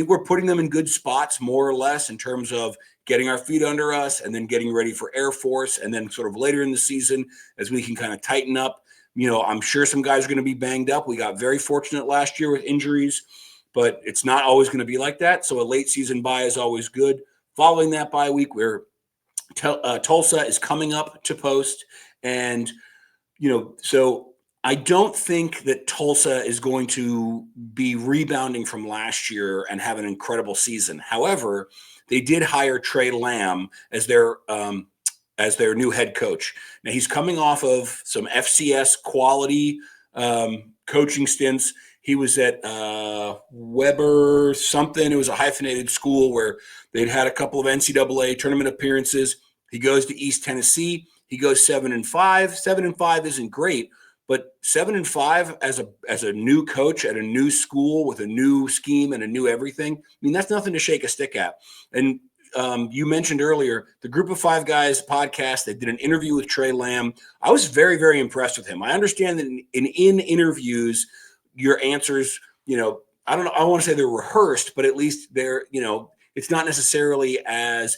we're putting them in good spots, more or less, in terms of getting our feet under us and then getting ready for Air Force. And then sort of later in the season, as we can kind of tighten up, I'm sure some guys are going to be banged up. We got very fortunate last year with injuries, but it's not always going to be like that. So a late season bye is always good. Following that bye week, where Tulsa is coming up to post. And, so I don't think that Tulsa is going to be rebounding from last year and have an incredible season. However, they did hire Trey Lamb as their new head coach. Now, he's coming off of some FCS quality coaching stints. He was at Weber something. It was a hyphenated school where they'd had a couple of NCAA tournament appearances. He goes to East Tennessee. He goes 7-5. 7-5 isn't great, but 7-5 as a new coach at a new school with a new scheme and a new everything. I mean, that's nothing to shake a stick at. And you mentioned earlier the Group of Five Guys podcast. They did an interview with Trey Lamb. I was very, very impressed with him. I understand that in interviews, your answers, I don't know, I want to say they're rehearsed, but at least they're, it's not necessarily as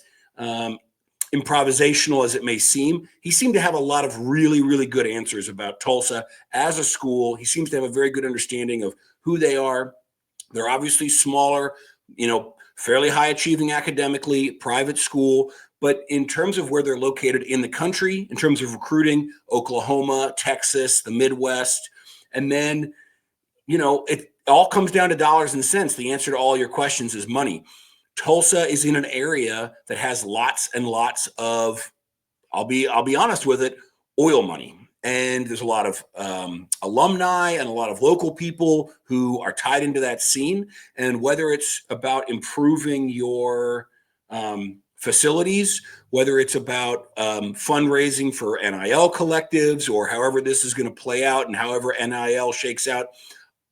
improvisational as it may seem. He seemed to have a lot of really, really good answers about Tulsa as a school. He seems to have a very good understanding of who they are. They're obviously smaller, fairly high achieving academically, private school. But in terms of where they're located in the country, in terms of recruiting, Oklahoma, Texas, the Midwest, and then, it all comes down to dollars and cents. The answer to all your questions is money. Tulsa is in an area that has lots and lots of, I'll be honest with it, oil money. And there's a lot of alumni and a lot of local people who are tied into that scene. And whether it's about improving your facilities, whether it's about fundraising for NIL collectives, or however this is going to play out and however NIL shakes out,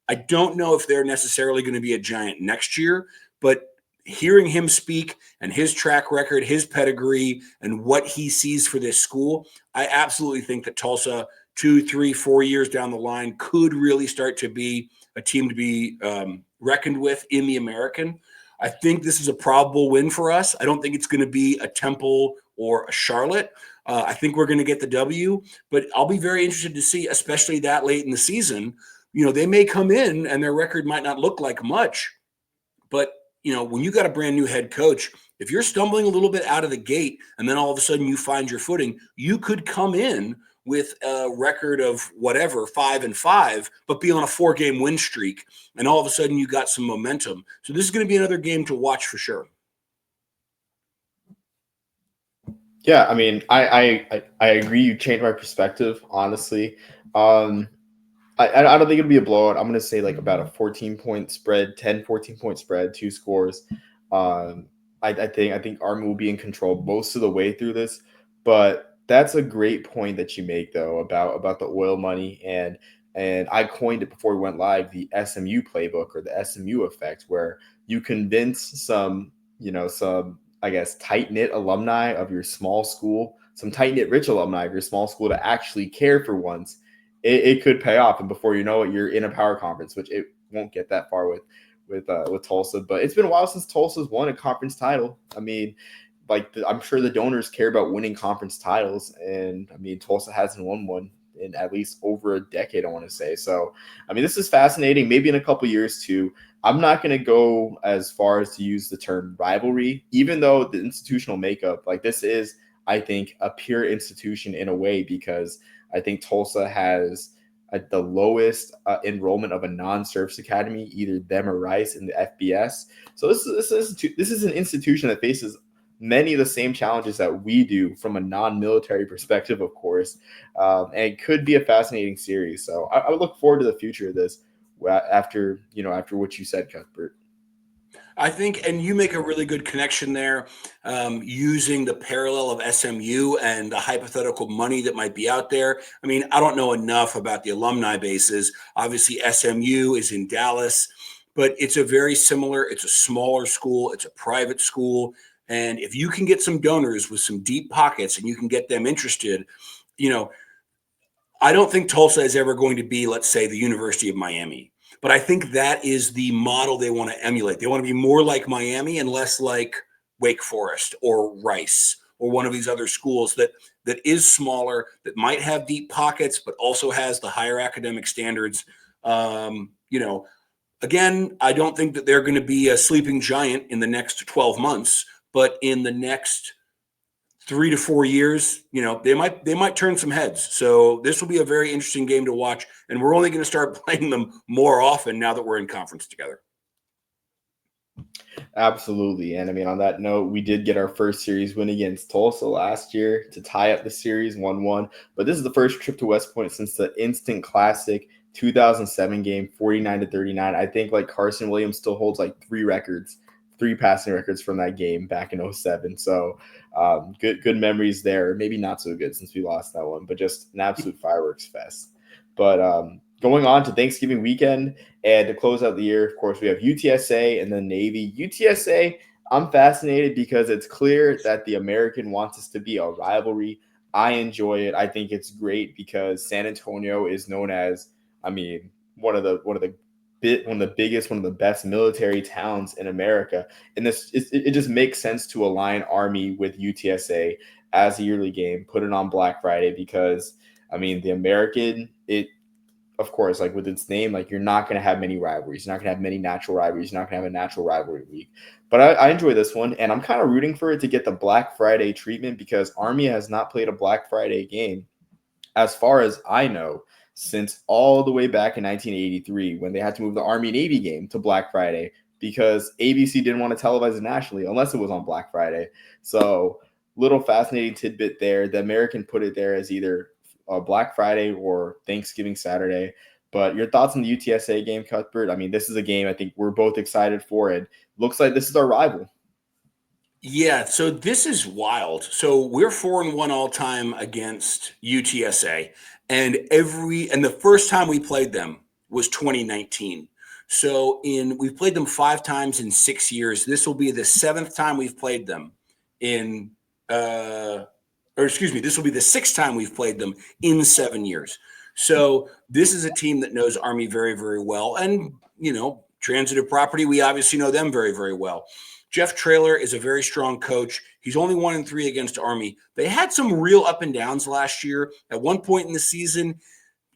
I don't know if they're necessarily going to be a giant next year, but hearing him speak and his track record, his pedigree, and what he sees for this school, I absolutely think that Tulsa 2, 3, 4 years down the line could really start to be a team to be reckoned with in the American. I think this is a probable win for us. I don't think it's going to be a Temple or a Charlotte. I think we're going to get the W, but I'll be very interested to see, especially that late in the season. They may come in and their record might not look like much, but when you got a brand new head coach, if you're stumbling a little bit out of the gate and then all of a sudden you find your footing, you could come in with a record of whatever 5-5, but be on a 4-game win streak, and all of a sudden you got some momentum. So this is going to be another game to watch for sure. Yeah, I mean, I agree. You changed my perspective, honestly. I don't think it'll be a blowout. I'm going to say like about a 14-point spread, 14 point spread, 2 scores. I think Army will be in control most of the way through this, but that's a great point that you make though about the oil money, and I coined it before we went live, the SMU playbook or the SMU effect, where you convince some I guess tight knit alumni of your small school, some tight knit rich alumni of your small school to actually care for once. It could pay off, and before you know it, you're in a power conference, which it won't get that far with Tulsa. But it's been a while since Tulsa's won a conference title. I mean, I'm sure the donors care about winning conference titles, and I mean Tulsa hasn't won one in at least over a decade, I want to say. So I mean, this is fascinating. Maybe in a couple years too. I'm not going to go as far as to use the term rivalry, even though the institutional makeup, like this is, I think, a pure institution in a way, because I think Tulsa has the lowest enrollment of a non-service academy, either them or Rice, in the FBS. So this is an institution that faces many of the same challenges that we do from a non-military perspective, of course, and it could be a fascinating series. So I would look forward to the future of this after what you said, Cuthbert. I think, and you make a really good connection there, using the parallel of SMU and the hypothetical money that might be out there. I mean, I don't know enough about the alumni bases. Obviously, SMU is in Dallas, but it's it's a smaller school, it's a private school. And if you can get some donors with some deep pockets and you can get them interested, I don't think Tulsa is ever going to be, let's say, the University of Miami. But I think that is the model they want to emulate. They want to be more like Miami and less like Wake Forest or Rice or one of these other schools that is smaller, that might have deep pockets, but also has the higher academic standards. Again, I don't think that they're going to be a sleeping giant in the next 12 months, but in the next 3 to 4 years, they might turn some heads. So this will be a very interesting game to watch, and we're only going to start playing them more often now that we're in conference together. Absolutely. And I mean, on that note, we did get our first series win against Tulsa last year to tie up the series 1-1. But this is the first trip to West Point since the instant classic 2007 game, 49-39. I think like Carson Williams still holds like 3 passing records from that game back in 2007. So good memories there. Maybe not so good since we lost that one, but just an absolute fireworks fest. But going on to Thanksgiving weekend and to close out the year, of course, we have UTSA and then Navy. UTSA, I'm fascinated because it's clear that the American wants us to be a rivalry. I enjoy it. I think it's great because San Antonio is known as, I mean, one of the biggest, one of the best military towns in America. And it just makes sense to align Army with UTSA as a yearly game, put it on Black Friday, because I mean, the American, of course, like with its name, like you're not going to have many rivalries. You're not going to have many natural rivalries. You're not going to have a natural rivalry week. But I enjoy this one, and I'm kind of rooting for it to get the Black Friday treatment because Army has not played a Black Friday game, as far as I know, since all the way back in 1983 when they had to move the Army-Navy game to Black Friday because ABC didn't want to televise it nationally unless it was on Black Friday. So little fascinating tidbit there. The American put it there as either Black Friday or Thanksgiving Saturday. But your thoughts on the UTSA game, Cuthbert? I mean, this is a game I think we're both excited for, and looks like this is our rival. Yeah, so this is wild. So we're 4-1 all time against UTSA, and the first time we played them was 2019. So we've played them 5 times in 6 years. This will be the 7th time we've played them in this will be the 6th time we've played them in 7 years. So this is a team that knows Army very, very well. And, transitive property, we obviously know them very, very well. Jeff Traylor is a very strong coach. He's only 1-3 against Army. They had some real up and downs last year. At one point in the season,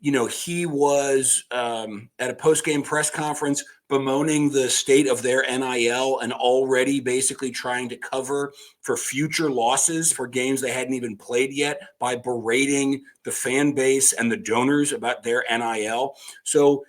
he was at a post-game press conference bemoaning the state of their NIL and already basically trying to cover for future losses for games they hadn't even played yet by berating the fan base and the donors about their NIL. So,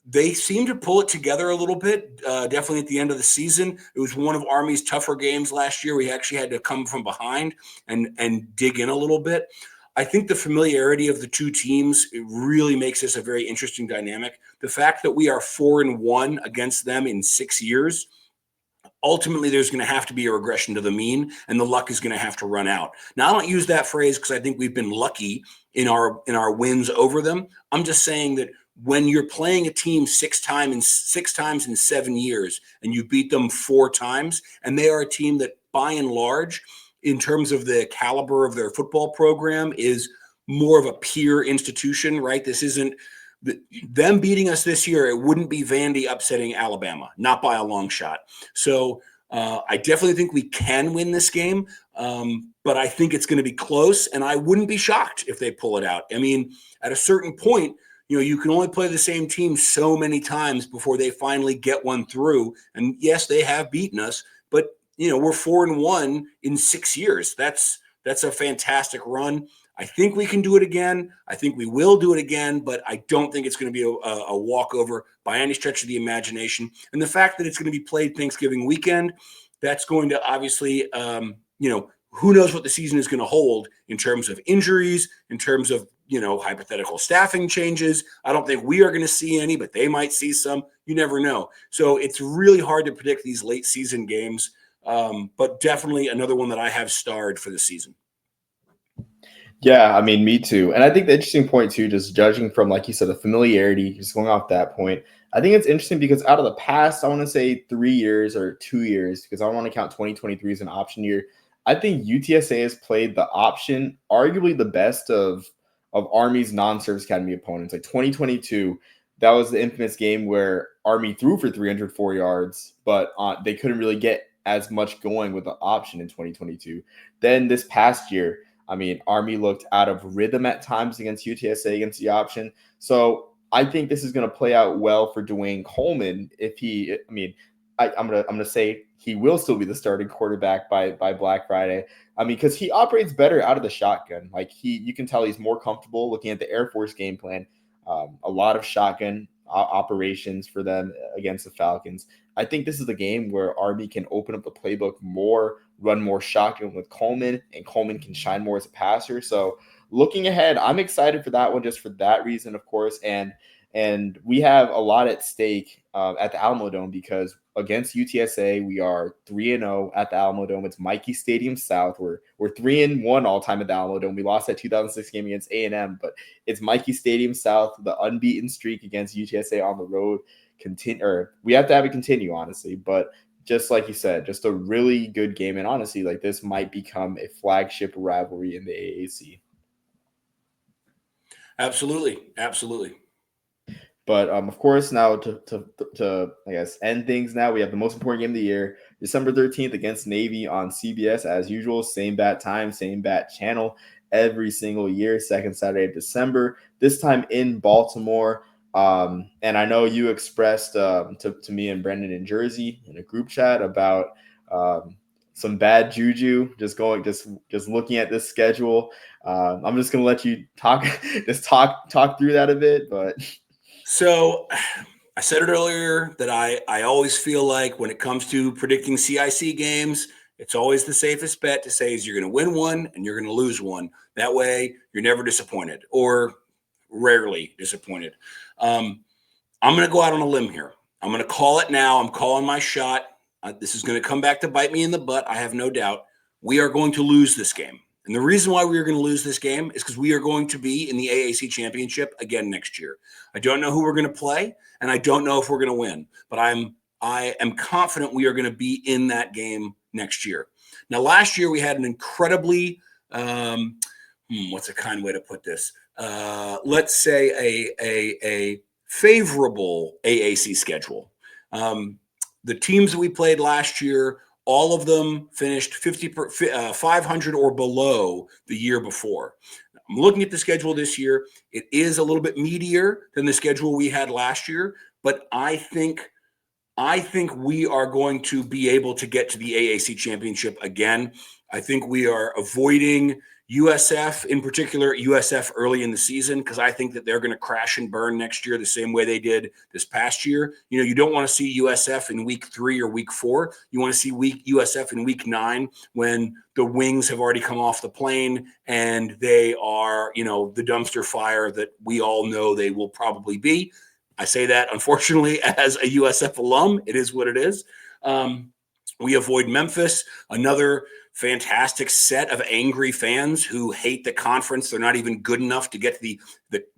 they seem to pull it together a little bit, definitely at the end of the season. It was one of Army's tougher games last year. We actually had to come from behind and dig in a little bit. I think the familiarity of the two teams, it really makes this a very interesting dynamic. The fact that we are 4-1 against them in 6 years, ultimately there's going to have to be a regression to the mean, and the luck is going to have to run out. Now, I don't use that phrase because I think we've been lucky in our wins over them. I'm just saying that when you're playing a team 6 times in 7 years and you beat them 4 times, and they are a team that by and large, in terms of the caliber of their football program, is more of a peer institution, right? This isn't them beating us this year. It wouldn't be Vandy upsetting Alabama, not by a long shot. So I definitely think we can win this game, but I think it's going to be close, and I wouldn't be shocked if they pull it out. I mean, at a certain point, you can only play the same team so many times before they finally get one through. And yes, they have beaten us, but we're 4-1 in 6 years. That's a fantastic run. I think we can do it again. I think we will do it again, but I don't think it's going to be a walkover by any stretch of the imagination. And the fact that it's going to be played Thanksgiving weekend, that's going to obviously, who knows what the season is going to hold in terms of injuries, in terms of, hypothetical staffing changes. I don't think we are going to see any, but they might see some. You never know. So it's really hard to predict these late season games. But definitely another one that I have starred for the season. Yeah, I mean, me too. And I think the interesting point too, just judging from, like you said, the familiarity, just going off that point, I think it's interesting because out of the past, I want to say 3 years or 2 years, because I don't want to count 2023 as an option year. I think UTSA has played the option arguably the best of Army's non-service academy opponents. Like 2022, that was the infamous game where Army threw for 304 yards, but they couldn't really get as much going with the option in 2022. Then this past year, I mean, Army looked out of rhythm at times against UTSA against the option. So I think this is going to play out well for Dwayne Coleman if he. I mean, I'm gonna say he will still be the starting quarterback by Black Friday. I mean, because he operates better out of the shotgun. Like you can tell he's more comfortable looking at the Air Force game plan. A lot of shotgun operations for them against the Falcons. I think this is the game where Army can open up the playbook more, run more shotgun with Coleman, and Coleman can shine more as a passer. So looking ahead, I'm excited for that one just for that reason, of course. And we have a lot at stake at the Alamo Dome because against UTSA, we are 3-0 at the Alamo Dome. It's Mikey Stadium South. We're 3-1 all time at the Alamo Dome. We lost that 2006 game against A&M, but it's Mikey Stadium South. The unbeaten streak against UTSA on the road we have to have it continue, honestly. But just like you said, just a really good game, and honestly, like this might become a flagship rivalry in the AAC. Absolutely. But of course, now to I guess end things. Now we have the most important game of the year, December 13th against Navy on CBS as usual. Same bat time, same bat channel every single year. Second Saturday of December. This time in Baltimore. And I know you expressed to me and Brendan in Jersey in a group chat about some bad juju. Just looking at this schedule. I'm just gonna let you talk through that a bit, but. So I said it earlier that I always feel like when it comes to predicting CIC games, it's always the safest bet to say is you're going to win one and you're going to lose one. That way you're never disappointed or rarely disappointed. I'm going to go out on a limb here. I'm going to call it now. I'm calling my shot. This is going to come back to bite me in the butt. I have no doubt. We are going to lose this game. And the reason why we are going to lose this game is because we are going to be in the AAC championship again next year. I don't know who we're going to play, and I don't know if we're going to win, but I am confident we are going to be in that game next year. Now, last year we had an incredibly, what's a kind way to put this? Let's say a favorable AAC schedule. The teams that we played last year, all of them finished 500 or below the year before. I'm looking at the schedule this year. It is a little bit meatier than the schedule we had last year, but I think we are going to be able to get to the AAC championship again. I think we are avoiding USF, in particular USF early in the season, because I think that they're going to crash and burn next year the same way they did this past year. You know, you don't want to see USF in week 3 or week 4. You want to see USF in week 9 when the wings have already come off the plane and they are, you know, the dumpster fire that we all know they will probably be. I say that, unfortunately, as a USF alum. It is what it is. We avoid Memphis, another fantastic set of angry fans who hate the conference. They're not even good enough to get to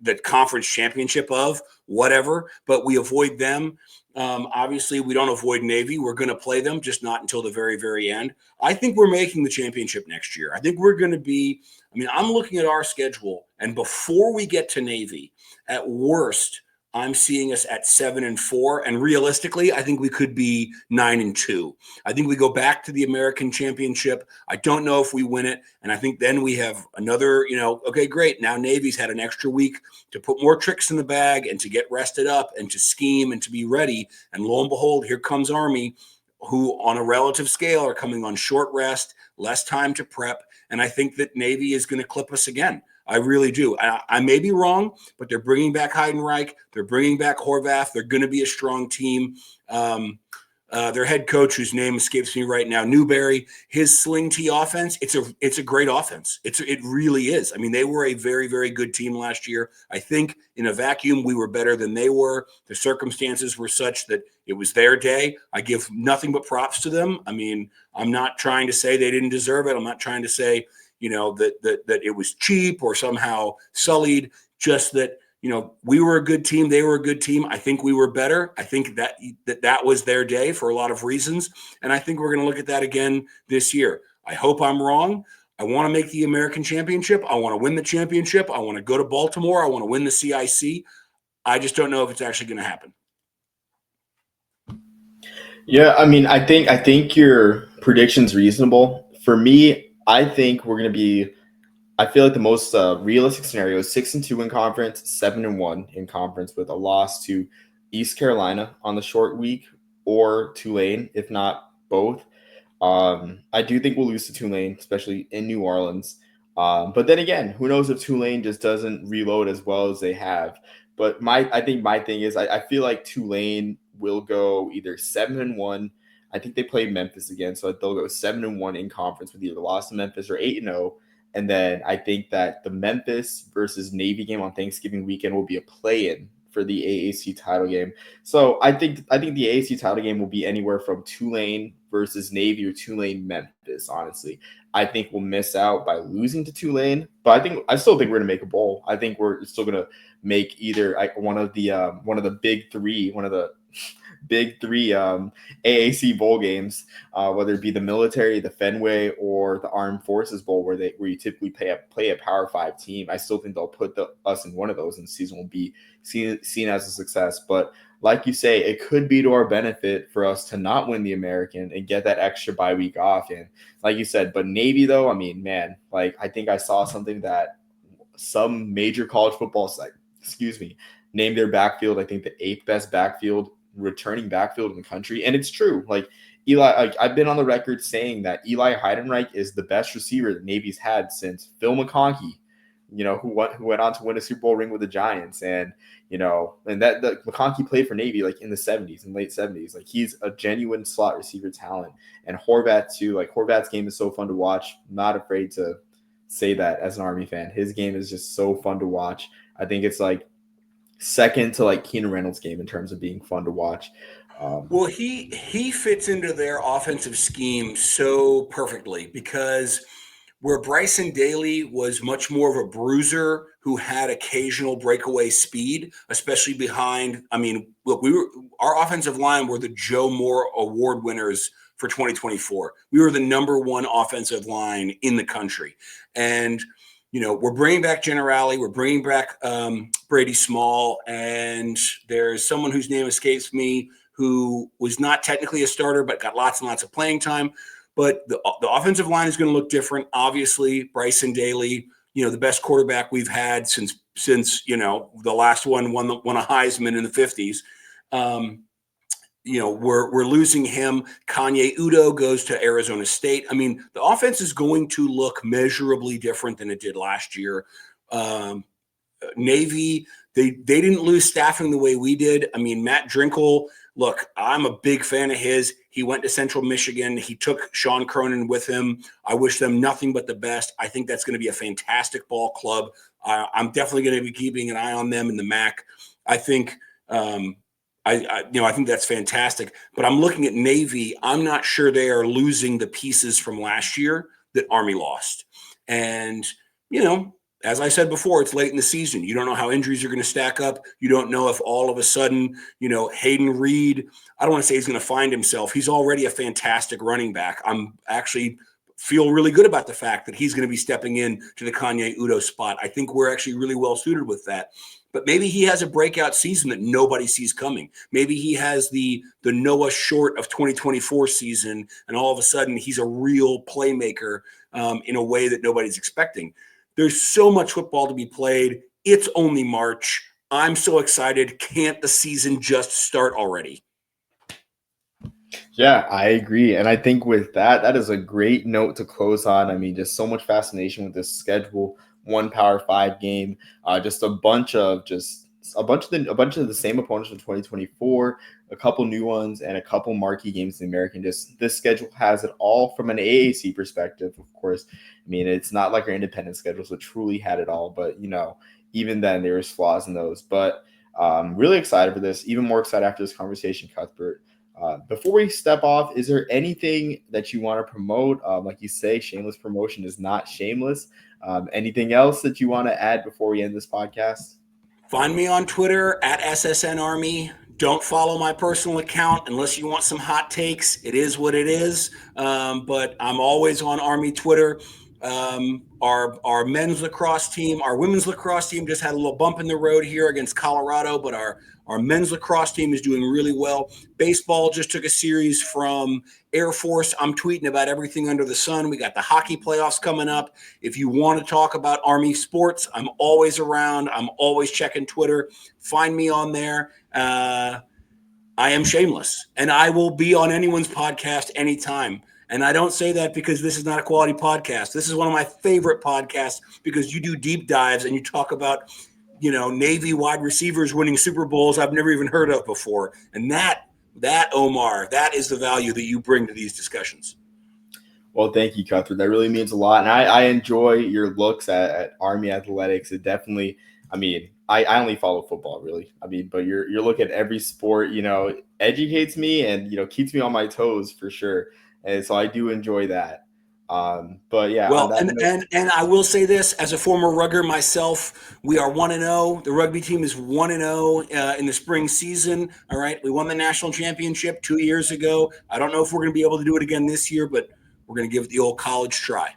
the conference championship of whatever, but we avoid them. Obviously, we don't avoid Navy. We're going to play them, just not until the very, very end. I think we're making the championship next year. I think we're going to be – I mean, I'm looking at our schedule, and before we get to Navy, at worst – I'm seeing us at 7-4, and realistically, I think we could be 9-2. I think we go back to the American Championship. I don't know if we win it, and I think then we have another, you know, okay, great. Now Navy's had an extra week to put more tricks in the bag and to get rested up and to scheme and to be ready. And lo and behold, here comes Army, who on a relative scale are coming on short rest, less time to prep, and I think that Navy is going to clip us again. I really do. I may be wrong, but they're bringing back Heidenreich. They're bringing back Horvath. They're going to be a strong team. Their head coach, whose name escapes me right now, Newberry, his sling T offense, it's a great offense. It really is. I mean, they were a very, very good team last year. I think in a vacuum, we were better than they were. The circumstances were such that it was their day. I give nothing but props to them. I mean, I'm not trying to say they didn't deserve it. I'm not trying to say, you know, that it was cheap or somehow sullied, just that, you know, we were a good team. They were a good team. I think we were better. I think that was their day for a lot of reasons. And I think we're going to look at that again this year. I hope I'm wrong. I want to make the American Championship. I want to win the championship. I want to go to Baltimore. I want to win the CIC. I just don't know if it's actually going to happen. Yeah, I mean, I think your prediction's reasonable. For me, I think we're going to be – I feel like the most realistic scenario is 6-2 in conference, 7-1 in conference with a loss to East Carolina on the short week or Tulane, if not both. I do think we'll lose to Tulane, especially in New Orleans. But then again, who knows if Tulane just doesn't reload as well as they have. But I think my thing is I feel like Tulane will go either 7-1. I think they play Memphis again, so they'll go 7-1 in conference with either the loss to Memphis or 8-0. And then I think that the Memphis versus Navy game on Thanksgiving weekend will be a play-in for the AAC title game. So I think the AAC title game will be anywhere from Tulane versus Navy or Tulane Memphis. Honestly, I think we'll miss out by losing to Tulane, but I still think we're gonna make a bowl. I think we're still gonna make either one of the big three AAC bowl games, whether it be the military, the Fenway, or the Armed Forces Bowl, where you typically play a Power 5 team. I still think they'll put us in one of those, and the season will be seen as a success. But like you say, it could be to our benefit for us to not win the American and get that extra bye week off. And like you said, but Navy though, I mean, man, like I think I saw something that some major college football site, named their backfield, I think the 8th best returning backfield in the country. And it's true. Like I've been on the record saying that Eli Heidenreich is the best receiver that Navy's had since Phil McConkey, you know, who went on to win a Super Bowl ring with the Giants. And, you know, and that McConkey played for Navy like in the 70s and late 70s. Like he's a genuine slot receiver talent. And Horvath too. Like Horvath's game is so fun to watch. I'm not afraid to say that as an Army fan. His game is just so fun to watch. I think it's like second to like Keenan Reynolds' game in terms of being fun to watch. Well, he fits into their offensive scheme so perfectly because where Bryson Daly was much more of a bruiser who had occasional breakaway speed, especially behind. I mean, look, our offensive line were the Joe Moore Award winners for 2024. We were the number one offensive line in the country, and we're bringing back Generali, we're bringing back Brady Small, and there's someone whose name escapes me who was not technically a starter but got lots and lots of playing time. But the offensive line is going to look different. Obviously, Bryson Daly, the best quarterback we've had since the last one won a Heisman in the 50s. We're losing him. Kanye Udo goes to Arizona State. I mean, the offense is going to look measurably different than it did last year. Navy, they didn't lose staffing the way we did. I mean, Matt Drinkle, look, I'm a big fan of his. He went to Central Michigan. He took Sean Cronin with him. I wish them nothing but the best. I think that's going to be a fantastic ball club. I'm definitely going to be keeping an eye on them in the MAC. I think I think that's fantastic. But I'm looking at Navy. I'm not sure they are losing the pieces from last year that Army lost. And, as I said before, it's late in the season. You don't know how injuries are going to stack up. You don't know if all of a sudden, Hayden Reed, I don't want to say he's going to find himself. He's already a fantastic running back. I'm actually feel really good about the fact that he's going to be stepping in to the Kanye Udo spot. I think we're actually really well suited with that. But maybe he has a breakout season that nobody sees coming. Maybe he has the Noah Short of 2024 season, and all of a sudden he's a real playmaker in a way that nobody's expecting. There's so much football to be played. It's only March. I'm so excited. Can't the season just start already? Yeah, I agree. And I think with that is a great note to close on. I mean, just so much fascination with this schedule. One Power Five game, just a bunch of the same opponents from 2024, a couple new ones, and a couple marquee games in the American. Just this schedule has it all from an AAC perspective, of course. I mean, it's not like our independent schedule, so it truly had it all. But even then, there was flaws in those. But really excited for this. Even more excited after this conversation, Cuthbert. Before we step off, is there anything that you want to promote? Like you say, shameless promotion is not shameless. Anything else that you want to add before we end this podcast? Find me on Twitter at SSN Army. Don't follow my personal account unless you want some hot takes. It is what it is. But I'm always on Army Twitter. Our men's lacrosse team, our women's lacrosse team just had a little bump in the road here against Colorado, but our men's lacrosse team is doing really well. Baseball just took a series from Air Force. I'm tweeting about everything under the sun. We got the hockey playoffs coming up. If you want to talk about Army sports, I'm always around. I'm always checking Twitter. Find me on there. I am shameless, and I will be on anyone's podcast anytime. And I don't say that because this is not a quality podcast. This is one of my favorite podcasts because you do deep dives and you talk about, Navy wide receivers winning Super Bowls I've never even heard of before. And that Omar, that is the value that you bring to these discussions. Well, thank you, Cuthbert. That really means a lot. And I enjoy your looks at Army athletics. It definitely, I only follow football, really. But your look at every sport, educates me and, keeps me on my toes for sure. And so I do enjoy that. But yeah. Well, and I will say this, as a former rugger myself, we are 1-0. The rugby team is 1-0 in the spring season. All right. We won the national championship 2 years ago. I don't know if we're going to be able to do it again this year, but we're going to give it the old college try.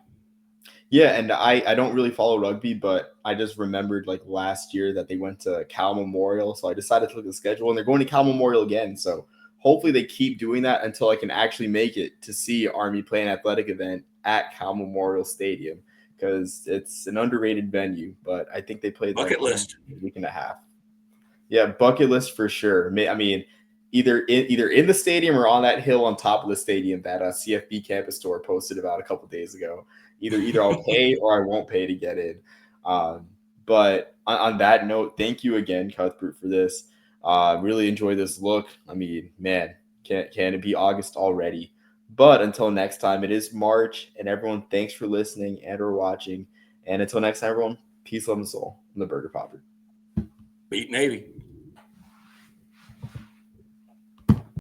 Yeah, and I don't really follow rugby, but I just remembered like last year that they went to Cal Memorial. So I decided to look at the schedule, and they're going to Cal Memorial again. So hopefully they keep doing that until I can actually make it to see Army play an athletic event at Cal Memorial Stadium, because it's an underrated venue. But I think they played bucket list a week and a half. Yeah, bucket list for sure. Either in the stadium or on that hill on top of the stadium that CFB campus store posted about a couple days ago. Either I'll pay or I won't pay to get in. But on that note, thank you again, Cuthbert, for this. Really enjoy this look. Man, can it be August already? But until next time, it is March, and everyone, thanks for listening and or watching. And until next time, everyone, peace, love, and soul. I'm the Burger Popper. Beat Navy.